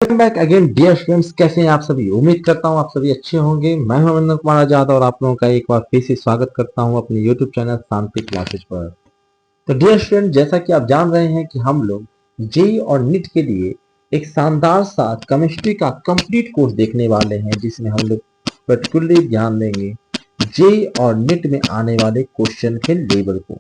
Welcome back again dear students, कैसे हैं आप सभी। उम्मीद करता हूं आप सभी अच्छे होंगे। मैं हूं अमरिंदर कुमार आजाद और आप लोगों का एक बार फिर से स्वागत करता हूं अपने यूट्यूब चैनल शांति क्लासेज पर। तो डियर स्टूडेंट, जैसा कि आप जान रहे हैं कि हम लोग जेईई और नीट के लिए एक शानदार सा केमिस्ट्री का कंप्लीट कोर्स देखने वाले हैं, जिसमें हम लोग पर्टिकुलरली ध्यान देंगे जेईई और नीट में आने वाले क्वेश्चन के लेवल को।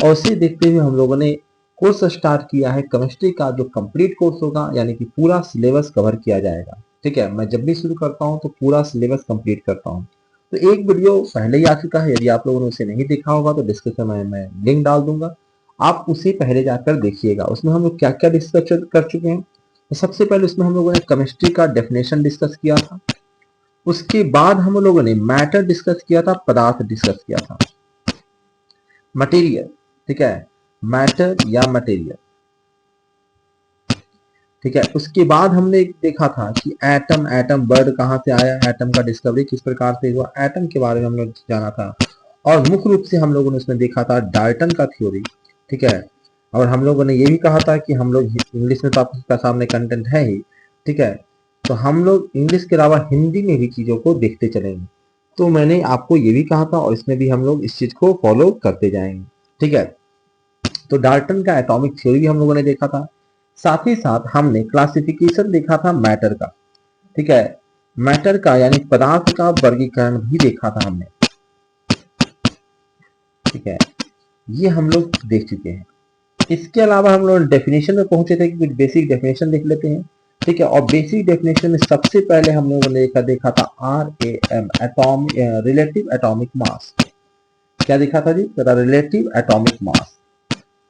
और उसे देखते हुए हम लोगों ने कोर्स स्टार्ट किया है केमिस्ट्री का, जो कंप्लीट कोर्स होगा, यानी कि पूरा सिलेबस कवर किया जाएगा। ठीक है, मैं जब भी शुरू करता हूं तो पूरा सिलेबस कंप्लीट करता हूं। तो एक वीडियो पहले ही आ चुका है, यदि आप लोगों ने उसे नहीं देखा होगा तो डिस्क्रिप्शन में मैं लिंक डाल दूंगा, आप उसे पहले जाकर देखिएगा। उसमें हम लोग क्या क्या डिस्कस कर चुके हैं। तो सबसे पहले उसमें हम लोगों ने केमिस्ट्री का डेफिनेशन डिस्कस किया था। उसके बाद हम लोगों ने मैटर डिस्कस किया था, पदार्थ डिस्कस किया था, मटेरियल। ठीक है, मैटर या मटेरियल। ठीक है, उसके बाद हमने देखा था कि एटम, एटम वर्ड कहाँ से आया, एटम का डिस्कवरी किस प्रकार से हुआ, एटम के बारे में हम लोग जाना था। और मुख्य रूप से हम लोगों ने उसमें देखा था डाल्टन का थ्योरी। ठीक है, और हम लोगों ने ये भी कहा था कि हम लोग इंग्लिश में तो आपका सामने कंटेंट है ही। ठीक है, तो हम लोग इंग्लिश के अलावा हिंदी में भी चीजों को देखते चलेंगे। तो मैंने आपको ये भी कहा था और इसमें भी हम लोग इस चीज को फॉलो करते जाएंगे। ठीक है, तो डाल्टन का एटॉमिक थ्योरी भी हम लोगों ने देखा था। साथ ही साथ हमने क्लासिफिकेशन देखा था मैटर का। ठीक है, मैटर का यानी पदार्थ का वर्गीकरण भी देखा था हमने। ठीक है, ये हम लोग देख चुके हैं। इसके अलावा हम लोग डेफिनेशन में पहुंचे थे कि कुछ बेसिक डेफिनेशन देख लेते हैं। ठीक है, और बेसिक डेफिनेशन में सबसे पहले हम लोगों ने देखा था RAM, एटॉम रिलेटिव एटॉमिक मास। क्या देखा था जी? रिलेटिव एटॉमिक मास।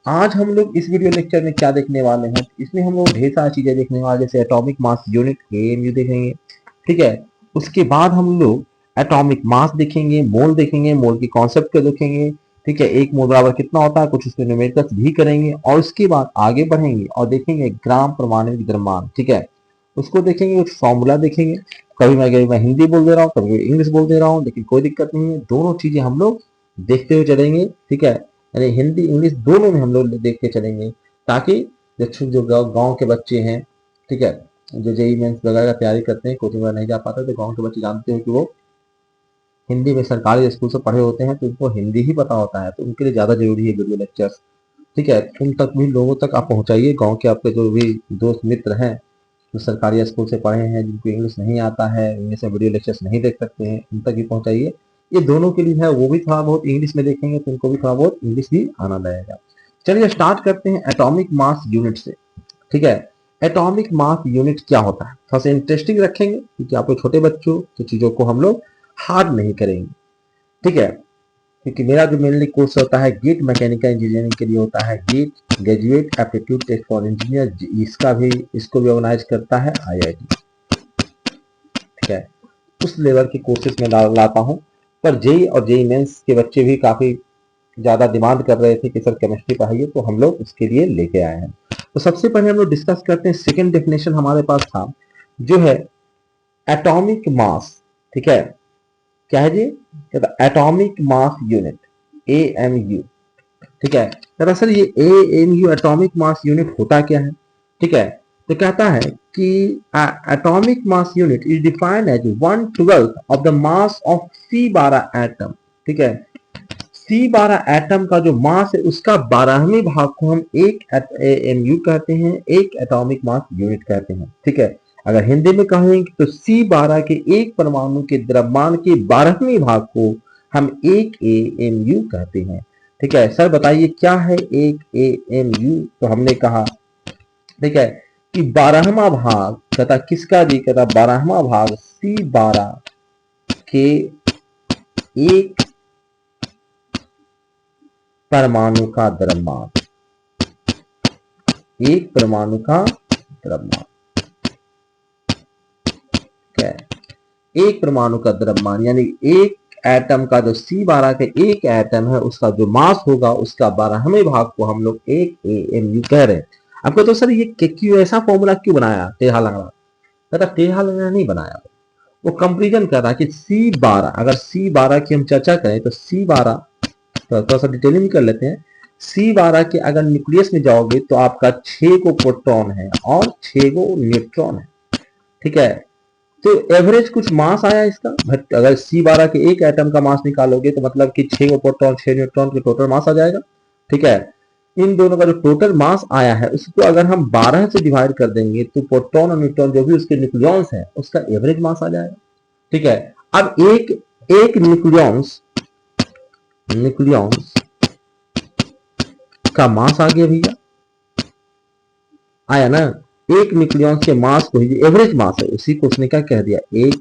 आज हम लोग इस वीडियो लेक्चर में क्या देखने वाले हैं, इसमें हम लोग ढेर सारी चीजें देखने वाले, जैसे एटॉमिक मास यूनिट AMU देखेंगे। ठीक है, उसके बाद हम लोग एटॉमिक मास देखेंगे, मोल देखेंगे, मोल के कॉन्सेप्ट को देखेंगे। ठीक है, एक मोल बराबर कितना होता है, कुछ उसके न्यूमेरिकल्स भी करेंगे। और उसके बाद आगे बढ़ेंगे और देखेंगे ग्राम परमाणु द्रव्यमान। ठीक है, उसको देखेंगे, एक फॉर्मूला देखेंगे। कभी मैं हिंदी बोल दे रहा हूँ, कभी इंग्लिश बोल दे रहा हूँ, लेकिन कोई दिक्कत नहीं है, दोनों चीजें हम लोग देखते हुए चलेंगे। ठीक है, यानी हिंदी इंग्लिश दोनों में हम लोग देख के चलेंगे, ताकि जो गांव के बच्चे हैं, ठीक है, जो जेईई मेंस वगैरह का तैयारी करते हैं, कोचिंग वगैरह नहीं जा पाते, तो गांव के बच्चे जानते हैं कि वो हिंदी में सरकारी स्कूल से पढ़े होते हैं, तो उनको हिंदी ही पता होता है, तो उनके लिए ज्यादा जरूरी है वीडियो लेक्चर्स। ठीक है, उन तक भी लोगों तक आप पहुंचाइए। गाँव के आपके जो भी दोस्त मित्र हैं जो सरकारी स्कूल से पढ़े हैं, जिनको इंग्लिश नहीं आता है, इंग्लिश में वीडियो लेक्चर्स नहीं देख सकते हैं, उन तक भी पहुंचाइए। ये दोनों के लिए है, वो भी थोड़ा बहुत इंग्लिश में देखेंगे तो उनको भी थोड़ा बहुत इंग्लिश भी आना लगेगा। चलिए स्टार्ट करते हैं एटॉमिक मास यूनिट से। ठीक है, एटॉमिक मास यूनिट क्या होता है, थोड़ा सा इंटरेस्टिंग रखेंगे, क्योंकि आपको छोटे बच्चों तो चीजों को हम लोग हार्ड नहीं करेंगे। ठीक है, क्योंकि मेरा जो मेनली कोर्स होता है गेट मैकेनिकल इंजीनियरिंग के लिए होता है, GATE graduate aptitude test for engineer, इसको भी ऑर्गेनाइज करता है IIT। ठीक है, उस लेवल के कोर्सेज में लाता हूँ। पर जेई और जेई मेंस के बच्चे भी काफी ज्यादा डिमांड कर रहे थे कि सर केमिस्ट्री पढ़ाइए, तो हम लोग उसके लिए लेके आए हैं। तो सबसे पहले हम लोग डिस्कस करते हैं, सेकेंड डेफिनेशन हमारे पास था जो है एटॉमिक मास। ठीक है, क्या है जी? Atomic mass unit AMU। ठीक है, दरअसल ये AMU एटॉमिक मास यूनिट होता क्या है? ठीक है, तो कहता है कि atomic mass unit is defined as 1/12 of the mass of C12 atom. ठीक है, C12 एटम का जो मास है उसका 12वें भाग को हम एक AMU कहते हैं, एक एटॉमिक मास यूनिट कहते हैं। ठीक है, अगर हिंदी में कहेंगे तो C12 के एक परमाणु के द्रव्यमान के 12वें भाग को हम एक AMU कहते हैं। ठीक है, सर बताइए क्या है एक AMU? तो हमने कहा, ठीक है, कि 12वां भाग कहता किसका जी? कहता 12वां भाग C12 के एक परमाणु का द्रव्यमान, एक परमाणु का द्रव्यमान। ठीक है, एक परमाणु का द्रव्यमान यानी एक एटम का जो C12 के एक एटम है उसका जो मास होगा उसका 12वें भाग को हम लोग एक AMU कह रहे हैं। आपको तो सर ये क्यों ऐसा फॉर्मूला क्यों बनाया टेढ़ा लगा? कहता टेढ़ा लगना नहीं बनाया, वो कंपेरिजन कर रहा है कि C12, अगर C12 की हम चर्चा करें तो C12 तो थोड़ा सा डिटेलिंग कर लेते हैं। C12 के अगर न्यूक्लियस में जाओगे तो आपका 6 को प्रोटॉन है और 6 को न्यूट्रॉन है। ठीक है। तो एवरेज कुछ मास आया इसका, बट अगर C12 के एक एटम का मास निकालोगे तो मतलब कि 6 प्रोटॉन 6 न्यूट्रॉन के टोटल मास आ जाएगा। ठीक है, इन दोनों का जो टोटल मास आया है उसको अगर हम 12 से डिवाइड कर देंगे तो प्रोटॉन और न्यूट्रॉन जो भी उसके न्यूक्लियॉन्स है उसका एवरेज मास आ जाएगा। ठीक है, अब एक एक न्यूक्लियॉन्स का मास आ गया भैया, आया ना। एक न्यूक्लियॉन्स के मास को ही एवरेज मास है उसी को उसने क्या कह दिया, 1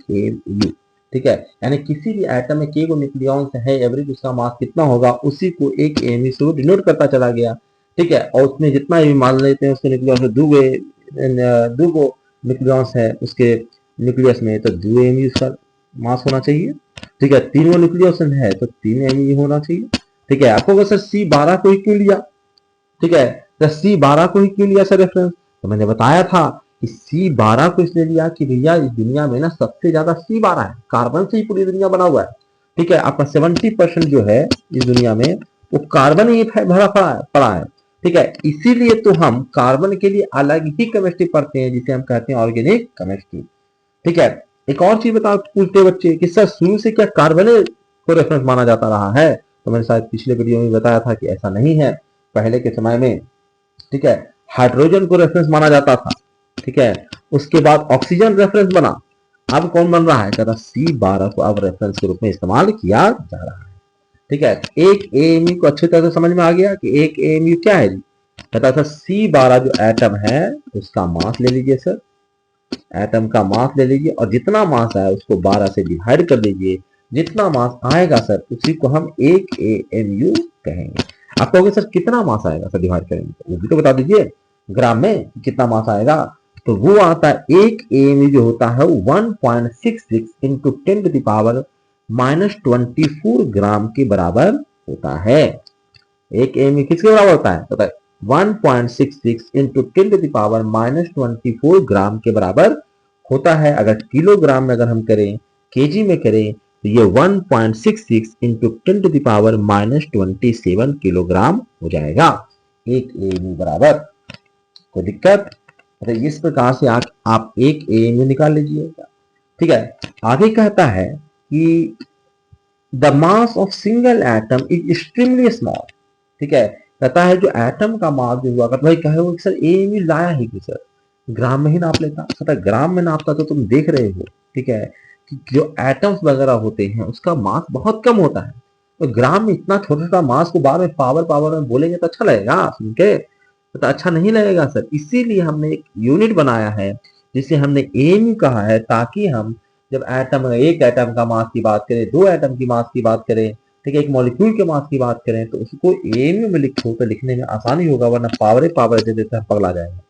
mu। ठीक है, यानी किसी भी एटम में के न्यूक्लियॉन्स है, एवरेज उसका मास कितना होगा उसी को 1 mu से डिनोट करता चला गया। ठीक है, और उसमें जितना भी मान लेते हैं उसके न्यूक्लियस में दो न्यूक्लियस है उसके न्यूक्लियस में, तो 2 mu उसका मास होना चाहिए। ठीक है, 3 न्यूक्लियस है तो 3 mu होना चाहिए। ठीक है, आपको अगर सर C12 को ही क्यों लिया, ठीक है, तो C12 को ही क्यों लिया सर रेफरेंस, तो मैंने बताया था कि C12 को इसलिए लिया कि भैया इस दुनिया में ना सबसे ज्यादा C12 है, कार्बन से ही पूरी दुनिया बना हुआ है। ठीक है, आपका 70% जो है इस दुनिया में वो कार्बन ही भरा पड़ा है। ठीक है, इसीलिए तो हम कार्बन के लिए अलग ही केमिस्ट्री पढ़ते हैं जिसे हम कहते हैं ऑर्गेनिक केमिस्ट्री। ठीक है, एक और चीज बताओ पूछते बच्चे कि सर शुरू से क्या कार्बन को रेफरेंस माना जाता रहा है, तो मैंने शायद पिछले वीडियो में बताया था कि ऐसा नहीं है। पहले के समय में, ठीक है, हाइड्रोजन को रेफरेंस माना जाता था। ठीक है, उसके बाद ऑक्सीजन रेफरेंस बना। अब कौन बन रहा है, कहता C12 को अब रेफरेंस के रूप में इस्तेमाल किया जा रहा है। ठीक है, एक AMU को अच्छी तरह से समझ में आ गया कि एक AMU क्या है जी, कहता था C12 जो एटम है उसका मास ले लीजिए सर, एटम का मास ले लीजिए और जितना मास आया उसको 12 से डिवाइड कर दीजिए, जितना मास आएगा सर उसी को हम एक AMU कहेंगे। आप कहोगे सर कितना मास आएगा सर डिवाइड करेंगे, तो वो भी तो बता दीजिए ग्राम में कितना मास आएगा। तो वो आता है एक AMU जो होता है 1.66 इंटू 10 टू द पावर -24 ग्राम के बराबर होता है। एक AMU किसके बराबर होता है, तो 1.66 इंटू 10 टू द पावर -24 ग्राम के बराबर होता है। अगर किलोग्राम में अगर हम करें, केजी में करें, तो ये 1.66 into 10 to the power -27 kilogram हो जाएगा एक AMU बराबर। कोई दिक्कत, तो इस प्रकार से आप एक AMU निकाल लीजिएगा। ठीक है, आगे कहता है कि the mass of single atom is extremely small. ठीक है, कहता है जो एटम का मास जो हुआ करता भाई कहे वो सर AMU लाया ही कि सर ग्राम में ही नाप लेता, कहता ग्राम में नापता तो तुम देख रहे हो। ठीक है, कि जो एटम्स वगैरह होते हैं उसका मास बहुत कम होता है, तो ग्राम में इतना छोटा छोटा मास को बाद में पावर में बोलेंगे तो अच्छा लगेगा सुन के, तो अच्छा नहीं लगेगा सर। इसीलिए हमने एक यूनिट बनाया है जिसे हमने AMU कहा है, ताकि हम जब एक एटम का मास की बात करें, दो एटम की मास की बात करें, ठीक है, एक मॉलिक्यूल के मास की बात करें, तो उसको AMU में लिखो तो लिखने में आसानी होगा, वरना पावर दे देते हैं पगला जाएगा।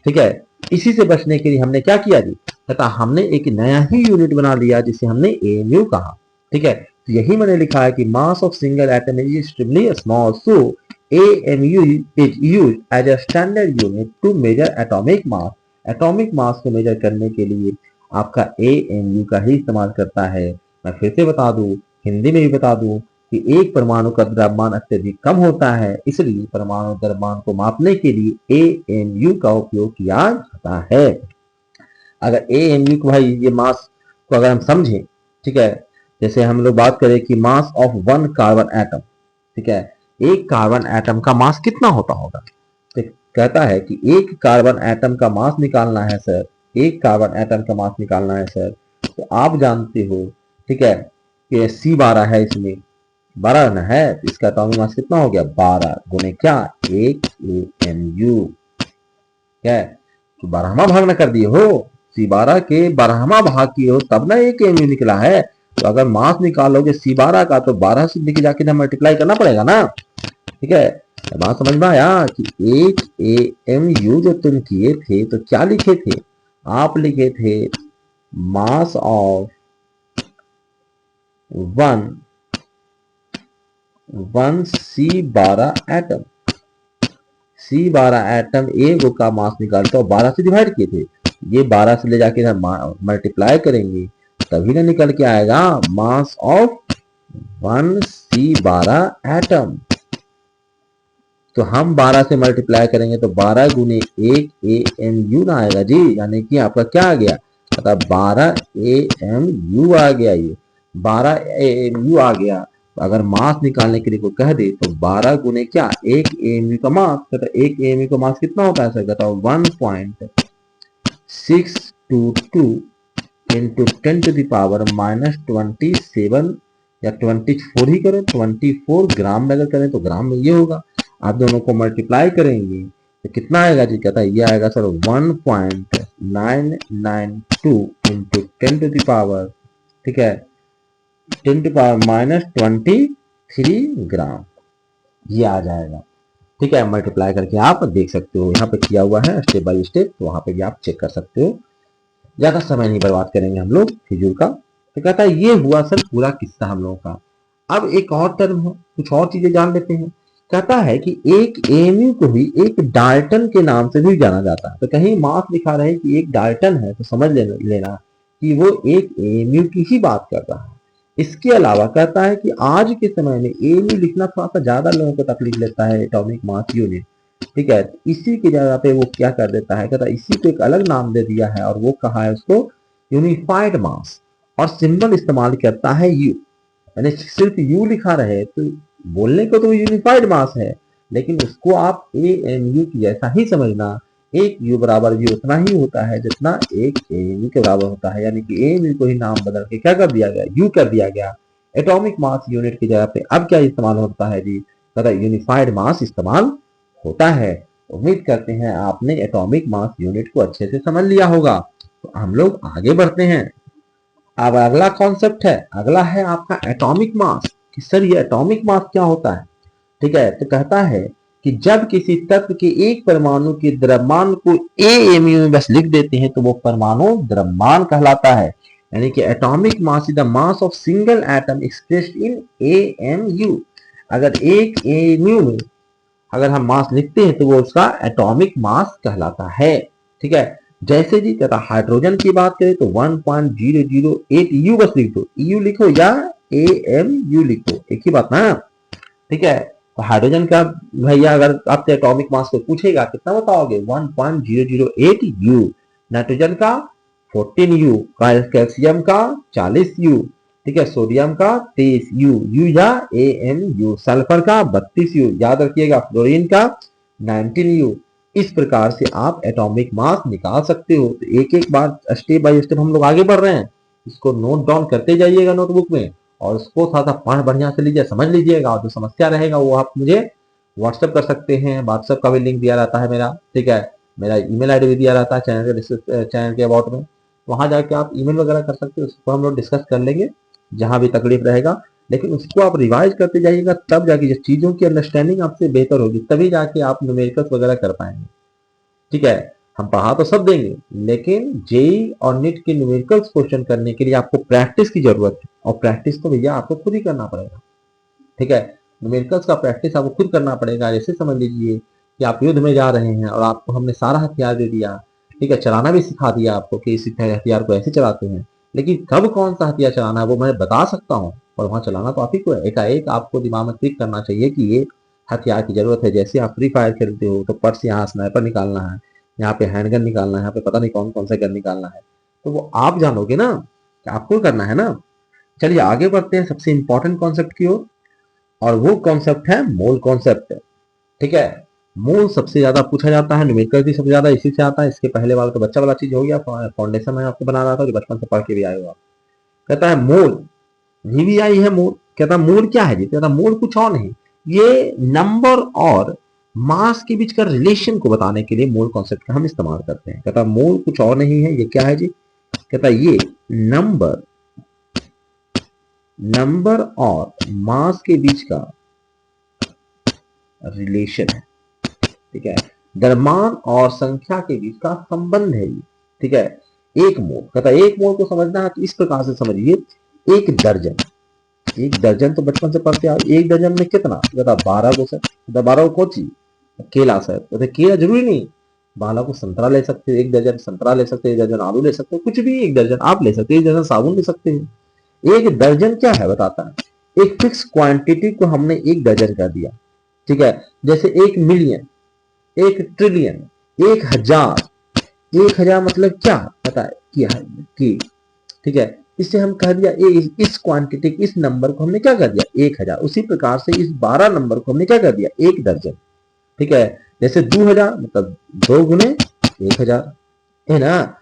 ठीक है, इसी से बचने के लिए हमने क्या किया जी, तथा हमने एक नया ही यूनिट बना लिया जिसे हमने AMU कहा। ठीक है, तो यही मैंने लिखा है कि mass of single atom is extremely small, so AMU is used as a standard unit to measure atomic mass। Atomic mass को मेजर करने के लिए आपका AMU का ही इस्तेमाल करता है। मैं फिर से बता दूं, हिंदी में भी बता दूं कि एक परमाणु का द्रव्यमान अत्यधिक कम होता है, इसलिए परमाणु द्रव्यमान को मापने के लिए AMU का उपयोग किया जाता है। अगर AMU को भाई ये मास को अगर हम समझें, ठीक है, जैसे हम लोग बात करें कि mass of one carbon atom, ठीक है, एक कार्बन एटम का मास कितना होता होगा, तो कहता है कि एक कार्बन एटम का मास निकालना है सर, एक कार्बन एटम का मास निकालना है सर, तो आप जानते हो, ठीक है, कि C12 है, इसमें 12 न है, तो इसका एटॉमिक मास कितना हो गया, 12 गुने क्या, एक AMU। क्या है, तो 12वां भाग न कर दिए हो, C12 के 12वां भाग किए हो तब ना एक AMU निकला है। तो अगर मास निकालोगे C12 का तो 12 से लेके जाके मल्टीप्लाई करना पड़ेगा ना। ठीक है, बात समझ में आया कि एक AMU जो तुम किए थे तो क्या लिखे थे, आप लिखे थे mass of one C12 atom. C12 atom एक का मास निकालते और 12 से डिवाइड किए थे, ये 12 से ले जाके मल्टीप्लाई करेंगे तभी ना निकल के आएगा mass of one C12 atom. तो हम 12 से मल्टीप्लाई करेंगे तो 12 गुने 1 AMU ना आएगा जी, यानी कि आपका क्या आ गया, कहता 12 AMU आ गया, ये 12 AMU आ गया। अगर मास निकालने के लिए कोई कह दे तो 12 गुने क्या, 1 AMU का मास। कहता 1 AMU का मास कितना होता है सर, कहता 1.622 इंटू 10⁻⁻27 या 24 ही करें, 24 ग्राम में अगर करें तो ग्राम में ये होगा। आप दोनों को मल्टीप्लाई करेंगे तो कितना आएगा जी, कहता है ये आएगा सर 1.992 इंटू 10⁻, ठीक है, 10⁻⁻23 ग्राम, ये आ जाएगा। ठीक है, मल्टीप्लाई करके आप देख सकते हो, यहाँ पे किया हुआ है स्टेप बाय स्टेप, तो वहां पे भी आप चेक कर सकते हो। ज्यादा समय नहीं बर्बाद करेंगे हम लोग फिजूल का। तो कहता है ये हुआ सर पूरा किस्सा हम लोगों का। अब एक और टर्म है, कुछ और चीजें जान लेते हैं। कहता है कि एक एएमयू को ही एक डाल्टन के नाम से भी जाना जाता है। तो कहीं मास दिखा रहे कि एक डाल्टन है तो समझ लेना कि वो एक एएमयू की ही बात कर रहा है। इसके अलावा कहता है कि आज के समय में एएमयू लिखना थोड़ा सा ज्यादा लोगों को तकलीफ लेता है, एटॉमिक मास यूनिट। ठीक है, तो इसी की जगह पे वो क्या कर देता है, कहता है इसी को एक अलग नाम दे दिया है और वो कहा है उसको यूनिफाइड मास, और सिंबल इस्तेमाल करता है यू। यानी सिर्फ यू लिखा रहे तो बोलने को तो यूनिफाइड मास है, लेकिन उसको आप ए एम यू की जैसा ही समझना। एक यू बराबर भी उतना ही होता है जितना एक ए एम यू के बराबर होता है। यानी कि ए एम यू को ही नाम बदल के क्या कर दिया गया, यू कर दिया गया। एटॉमिक मास यूनिट की जगह पे अब क्या इस्तेमाल होता है जी, कहता यूनिफाइड मास इस्तेमाल होता है। उम्मीद करते हैं आपने एटॉमिक मास यूनिट को अच्छे से समझ लिया होगा। तो हम लोग आगे बढ़ते हैं। अब अगला कॉन्सेप्ट है, अगला है आपका एटॉमिक मास, कि सर ये एटॉमिक मास क्या होता है। ठीक है, तो कहता है कि जब किसी तत्व के एक परमाणु के द्रव्यमान को एएमयू में बस लिख देते हैं तो वो परमाणु द्रव्यमान कहलाता है। यानी कि atomic mass is the mass of single atom expressed in AMU. अगर एक एएमयू में अगर हम मास लिखते हैं तो वो उसका एटॉमिक मास कहलाता है। ठीक है, जैसे जी कहता हाइड्रोजन की बात करें तो 1.008 यू बस लिख दो, यू लिखो या ए एम यू लिखो, एक ही बात ना। ठीक है, तो हाइड्रोजन का भैया अगर आपसे एटॉमिक मास को पूछेगा कितना बताओगे, 1.008 यू। नाइट्रोजन का 14 यू, कैल्शियम का 40 यू, ठीक है, सोडियम का 23 यू, यू या ए एम यू। सल्फर का 32 यू, याद रखिएगा। फ्लोरीन का 19 यू। इस प्रकार से आप एटॉमिक मास निकाल सकते हो। तो एक एक बार स्टेप बाय स्टेप हम लोग आगे बढ़ रहे हैं, इसको नोट डाउन करते जाइएगा नोटबुक में, और उसको थोड़ा सा पढ़ बढ़िया से लीजिए, समझ लीजिएगा। और जो समस्या रहेगा वो आप मुझे व्हाट्सएप कर सकते हैं, व्हाट्सएप का भी लिंक दिया रहता है मेरा। ठीक है, मेरा ईमेल आईडी भी दिया रहता है चैनल के अबाउट में, वहां जाके आप ईमेल वगैरह कर सकते हो, उसको हम लोग डिस्कस कर लेंगे जहां भी तकलीफ रहेगा। लेकिन उसको आप रिवाइज करते जाइएगा, तब जाके जब चीजों की अंडरस्टैंडिंग आपसे बेहतर होगी तभी जाके आप न्यूमेरिकल्स वगैरह कर पाएंगे। ठीक है, हम पढ़ा तो सब देंगे, लेकिन जेई और नीट के न्यूमेरिकल्स क्वेश्चन करने के लिए आपको प्रैक्टिस की जरूरत है, और प्रैक्टिस तो भैया आपको खुद ही करना पड़ेगा। ठीक है, न्यूमेरिकल्स का प्रैक्टिस आपको खुद करना पड़ेगा। जैसे समझ लीजिए कि आप युद्ध में जा रहे हैं और आपको हमने सारा हथियार दे दिया, ठीक है, चलाना भी सिखा दिया आपको कि इस हथियार को ऐसे चलाते हैं, लेकिन कब कौन सा हथियार चलाना है वो मैं बता सकता हूँ, और वहां चलाना तो आप ही को है। एकाएक आपको दिमाग में क्लिक करना चाहिए कि ये हथियार की जरूरत है। जैसे आप फ्री फायर खेलते हो तो पर्स यहाँ स्नाइपर निकालना है, यहाँ पे हैंडगन निकालना है, यहाँ पे पता नहीं कौन कौन सा गन निकालना है, तो वो आप जानोगे ना कि आपको करना है ना। चलिए आगे बढ़ते हैं सबसे इंपॉर्टेंट कॉन्सेप्ट की ओर, और वो कॉन्सेप्ट है मोल कॉन्सेप्ट। ठीक है, मोल सबसे ज्यादा पूछा जाता है, न्यूमेरिकल भी सबसे ज्यादा इसी से आता है। इसके पहले वाला तो बच्चा वाला चीज हो गया, फाउंडेशन में आपको बना रहा था जो बचपन से पढ़ के भी आए हो आप। कहता है मोल, वीवीआई है मोल। कहता मोल क्या है जी, कहता मोल कुछ और नहीं, ये नंबर और मास के बीच का रिलेशन को बताने के लिए मोल कॉन्सेप्ट का हम इस्तेमाल करते हैं। कहता मोल कुछ और नहीं है, ये क्या है जी, कहता ये नंबर और मास के बीच का रिलेशन है। ठीक है, द्रव्यमान और संख्या के बीच का संबंध है ये। ठीक है, एक मोल, कहता एक मोल को समझना है तो इस प्रकार से समझिए, एक दर्जन तो बचपन से पढ़ते आ, एक दर्जन में कितना, कहता 12 को सर, 12 को कौन केला सर, कहते केला जरूरी नहीं, 12 को संतरा ले सकते हो, एक दर्जन संतरा ले सकते हो, एक दर्जन आलू ले सकते हो, कुछ भी एक दर्जन आप ले सकते हो, एक दर्जन साबुन ले सकते हो। एक दर्जन क्या है बताता है, एक फिक्स क्वांटिटी को हमने एक दर्जन कर दिया। ठीक है, जैसे 1 मिलियन, 1 ट्रिलियन, 1000, 1000 मतलब क्या पता है किया है कि, ठीक है, इससे हम कह दिया इस क्वांटिटी इस नंबर को हमने क्या कर दिया 1000। उसी प्रकार से इस 12 नंबर को हमने क्या कर दिया 1 दर्जन, ठीक है। जैसे 2000 मतलब 2 गुने 1000 है ना।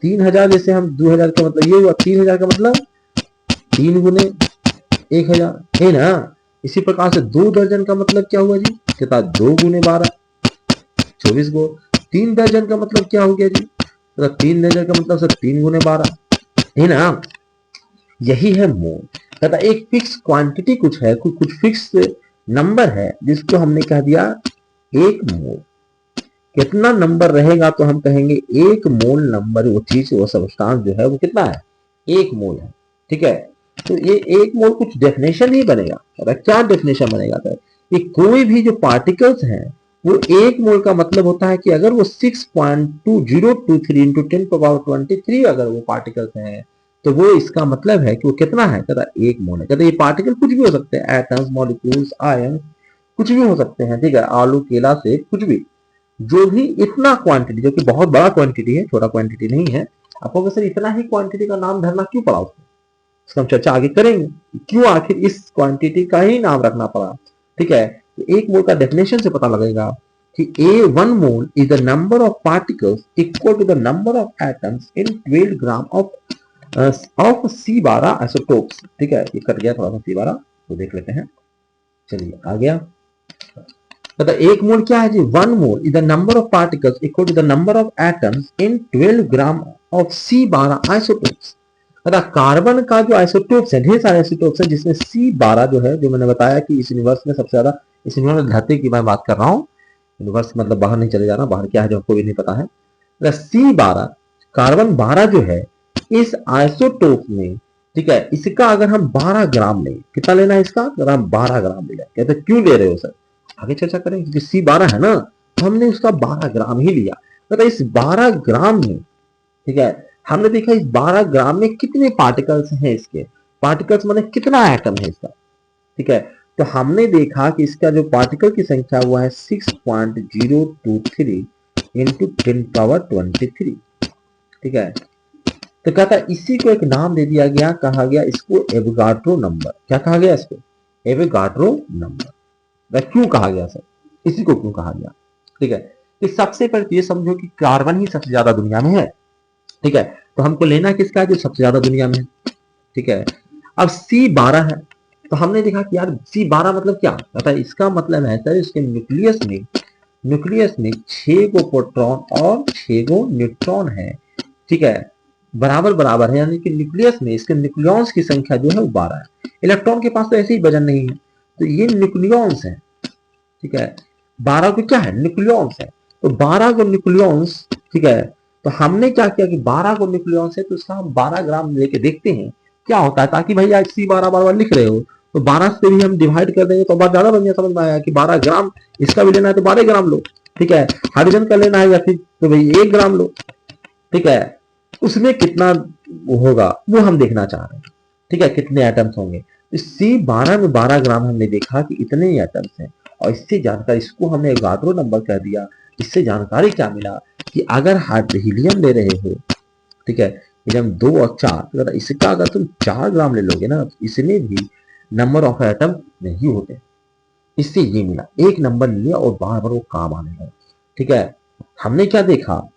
3000 जैसे हम 2000 का मतलब ये हुआ, 3000 का मतलब 3 गुने 1000 है ना। इसी प्रकार से 2 दर्जन का मतलब क्या हुआ जी, कितना 2 गुने 12 24 गो। 3 दर्जन का मतलब क्या हो गया जी, मतलब 3 दर्जन का मतलब सर 3 गुने 12 है ना। यही है मोल, तथा एक फिक्स क्वांटिटी कुछ है, कुछ फिक्स नंबर है जिसको हमने कह दिया 1 मोल। कितना नंबर रहेगा तो हम कहेंगे 1 मोल नंबर, वो चीज वो सब्सटेंस जो है वो कितना है 1 मोल है, ठीक है। तो ये 1 मोल कुछ डेफिनेशन ही बनेगा, क्या डेफिनेशन बनेगा सर, ये कोई भी जो पार्टिकल्स हैं वो 1 मोल का मतलब होता है कि अगर वो 6.2023 इंटू 10⁻23 अगर वो पार्टिकल्स हैं तो वो इसका मतलब है कि वो कितना है, कहता 1 मोल है। कहता ये पार्टिकल कुछ भी हो सकते हैं, एटम्स, मॉलिक्यूल्स, आयन, कुछ भी हो सकते हैं, ठीक है, आलू केला से कुछ भी, जो भी इतना क्वांटिटी, जो कि बहुत बड़ा क्वांटिटी है, छोटा क्वांटिटी नहीं है। आपको सर इतना ही क्वांटिटी का नाम धरना क्यों पड़ा उसको, इसका हम चर्चा आगे करेंगे, क्यों आखिर इस क्वांटिटी का ही नाम रखना पड़ा, ठीक है। तो 1 मोल का डेफिनेशन से पता लगेगा कि A1 mole is the number of particles equal to the number of atoms in 12 gram of C12 isotopes, ठीक है। ये कट गया थोड़ा सा C12, तो देख लेते हैं, चलिए आ गया। मतलब 1 मोल क्या है जी, 1 mole is the number of particles equal to the number of atoms in 12 gram of C12 isotopes. मतलब कार्बन का जो आइसोटोप्स है, ढेर सारे आइसोटोप्स है, जिसमें C12 जो है, जो मैंने बताया कि इस यूनिवर्स में सबसे ज्यादा, इस यूनिवर्स धरती की मैं बात कर रहा हूँ, यूनिवर्स मतलब बाहर नहीं चले जाना, बाहर क्या है जो आपको भी नहीं पता है। C12 कार्बन 12 जो है इस आइसोटोप में, ठीक है, इसका अगर हम 12 ग्राम लें, कितना लेना है इसका, अगर हम 12 ग्राम ले, कहते क्यों ले रहे हो सर, आगे चर्चा करेंगे, क्योंकि C12 है ना, तो हमने उसका 12 ग्राम ही लिया। मतलब इस 12 ग्राम में, ठीक है, हमने देखा इस 12 ग्राम में कितने पार्टिकल्स हैं, इसके पार्टिकल्स माने कितना एटम है इसका, ठीक है। तो हमने देखा कि इसका जो पार्टिकल की संख्या हुआ है 6.023 इंटू 10⁻23, ठीक है। तो कहता है इसी को एक नाम दे दिया गया, कहा गया इसको एवोगाड्रो नंबर। क्या कहा गया इसको, एवोगाड्रो नंबर। क्यों कहा गया सर, इसी को क्यों कहा गया, ठीक है। तो सबसे पहले तो ये समझो कि कार्बन ही सबसे ज्यादा दुनिया में है, ठीक है। तो हमको लेना किसका, जो सबसे ज्यादा दुनिया में है, ठीक है। अब C12 है, तो हमने देखा कि यार C12 मतलब क्या, पता है इसका मतलब है सर, इसके न्यूक्लियस में 6 गो प्रोटॉन और 6 गो न्यूट्रॉन है, ठीक है, बराबर बराबर है, यानी कि न्यूक्लियस में इसके न्यूक्लियॉन्स की संख्या जो है वो 12 है। इलेक्ट्रॉन के पास तो ऐसे ही वजन नहीं है, तो ये न्यूक्लियॉन्स है, ठीक है। 12 को क्या है, न्यूक्लियॉन्स है, तो 12 को न्यूक्लियॉन्स, ठीक है। तो हमने क्या किया कि 12 को न्यूक्लियॉन्स है, तो इसका हम 12 ग्राम लेके देखते हैं क्या होता है, ताकि भैया C12 बार बार लिख रहे हो तो 12 से भी हम डिवाइड कर देंगे तो बात ज्यादा बढ़िया समझ में आया कि 12 ग्राम इसका भी लेना है तो 12 ग्राम लो, ठीक है। हाइड्रोजन का लेना है या फिर तो भाई 1 ग्राम लो, ठीक है। उसमें कितना होगा वो हम देखना चाह रहे हैं, ठीक है, कितने एटम्स होंगे। C12 में 12 ग्राम हमने देखा कि इतने ही एटम्स हैं, और इससे जानकारी, इसको हमने एवोगाड्रो नंबर कह दिया। इससे जानकारी क्या मिला कि अगर हीलियम ले रहे हो, ठीक है, हीलियम 2 और 4, अगर इसका अगर तुम 4 ग्राम ले लोगे ना, इसमें भी नंबर ऑफ एटम नहीं होते। इससे ये मिला, एक नंबर लिया और बार बार वो काम आने लगा, ठीक है। हमने क्या देखा,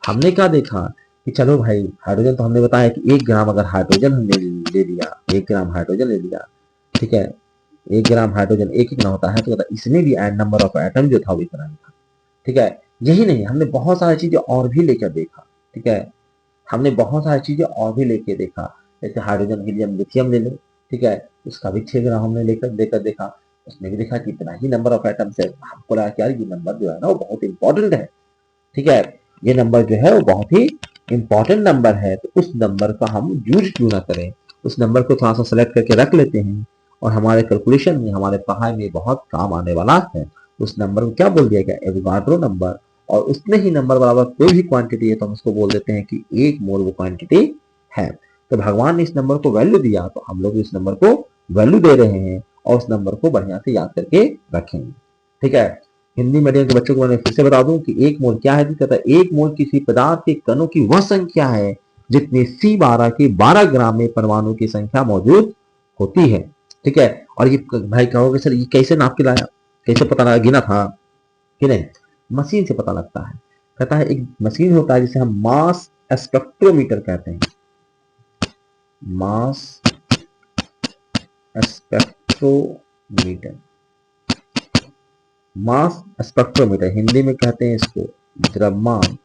हमने क्या देखा कि चलो भाई हाइड्रोजन, तो हमने बताया कि 1 ग्राम अगर हाइड्रोजन हमने ले लिया, 1 ग्राम हाइड्रोजन ले लिया, ठीक है, 1 ग्राम हाइड्रोजन एक इतना होता है, तो इसमें भी नंबर ऑफ एटम जो था वो इतना ही था, ठीक है। यही नहीं, हमने बहुत सारी चीजें और भी लेकर देखा, ठीक है, हमने बहुत सारी चीजें और भी लेके देखा, जैसे हाइड्रोजन, हीलियम, लिथियम ले लो, ठीक है, उसका भी 6 ग्राम हमने लेकर देकर देखा, उसमें भी देखा कि इतना ही नंबर ऑफ एटम्स है। हमको लगा कि यार ये नंबर जो है ना वो बहुत इंपॉर्टेंट है, ठीक है, ये नंबर जो है वो बहुत ही इंपॉर्टेंट नंबर है, तो उस नंबर का हम यूज क्यों ना करें, उस नंबर को थोड़ा सा सेलेक्ट करके रख लेते हैं, और हमारे कैलकुलेशन में, हमारे पढ़ाई में बहुत काम आने वाला है। उस नंबर को क्या बोल दिया गया, एवोगाड्रो नंबर। और उतने ही नंबर बराबर कोई भी क्वांटिटी है तो हम उसको बोल देते हैं कि 1 मोल वो क्वांटिटी है। तो भगवान ने इस नंबर को वैल्यू दिया, तो हम लोग इस नंबर को वैल्यू दे रहे हैं, और उस नंबर को बढ़िया से याद करके रखेंगे, ठीक है। हिंदी मीडियम के बच्चों को मैं फिर से बता दूं कि एक मोल क्या है। कहता है एक मोल किसी पदार्थ के कणों की वह संख्या है जितनी C12 के 12 ग्राम में परमाणु की संख्या मौजूद होती है। ठीक है, और ये भाई कहोगे सर ये कैसे नाप के लाया, कैसे पता लगा, गिना था कि नहीं? मशीन से पता लगता है। कहता है एक मशीन होता है जिसे हम मास स्पेक्ट्रोमीटर कहते हैं। मास स्पेक्ट्रोमीटर, मास स्पेक्ट्रोमीटर हिंदी में कहते हैं इसको द्रव्यमान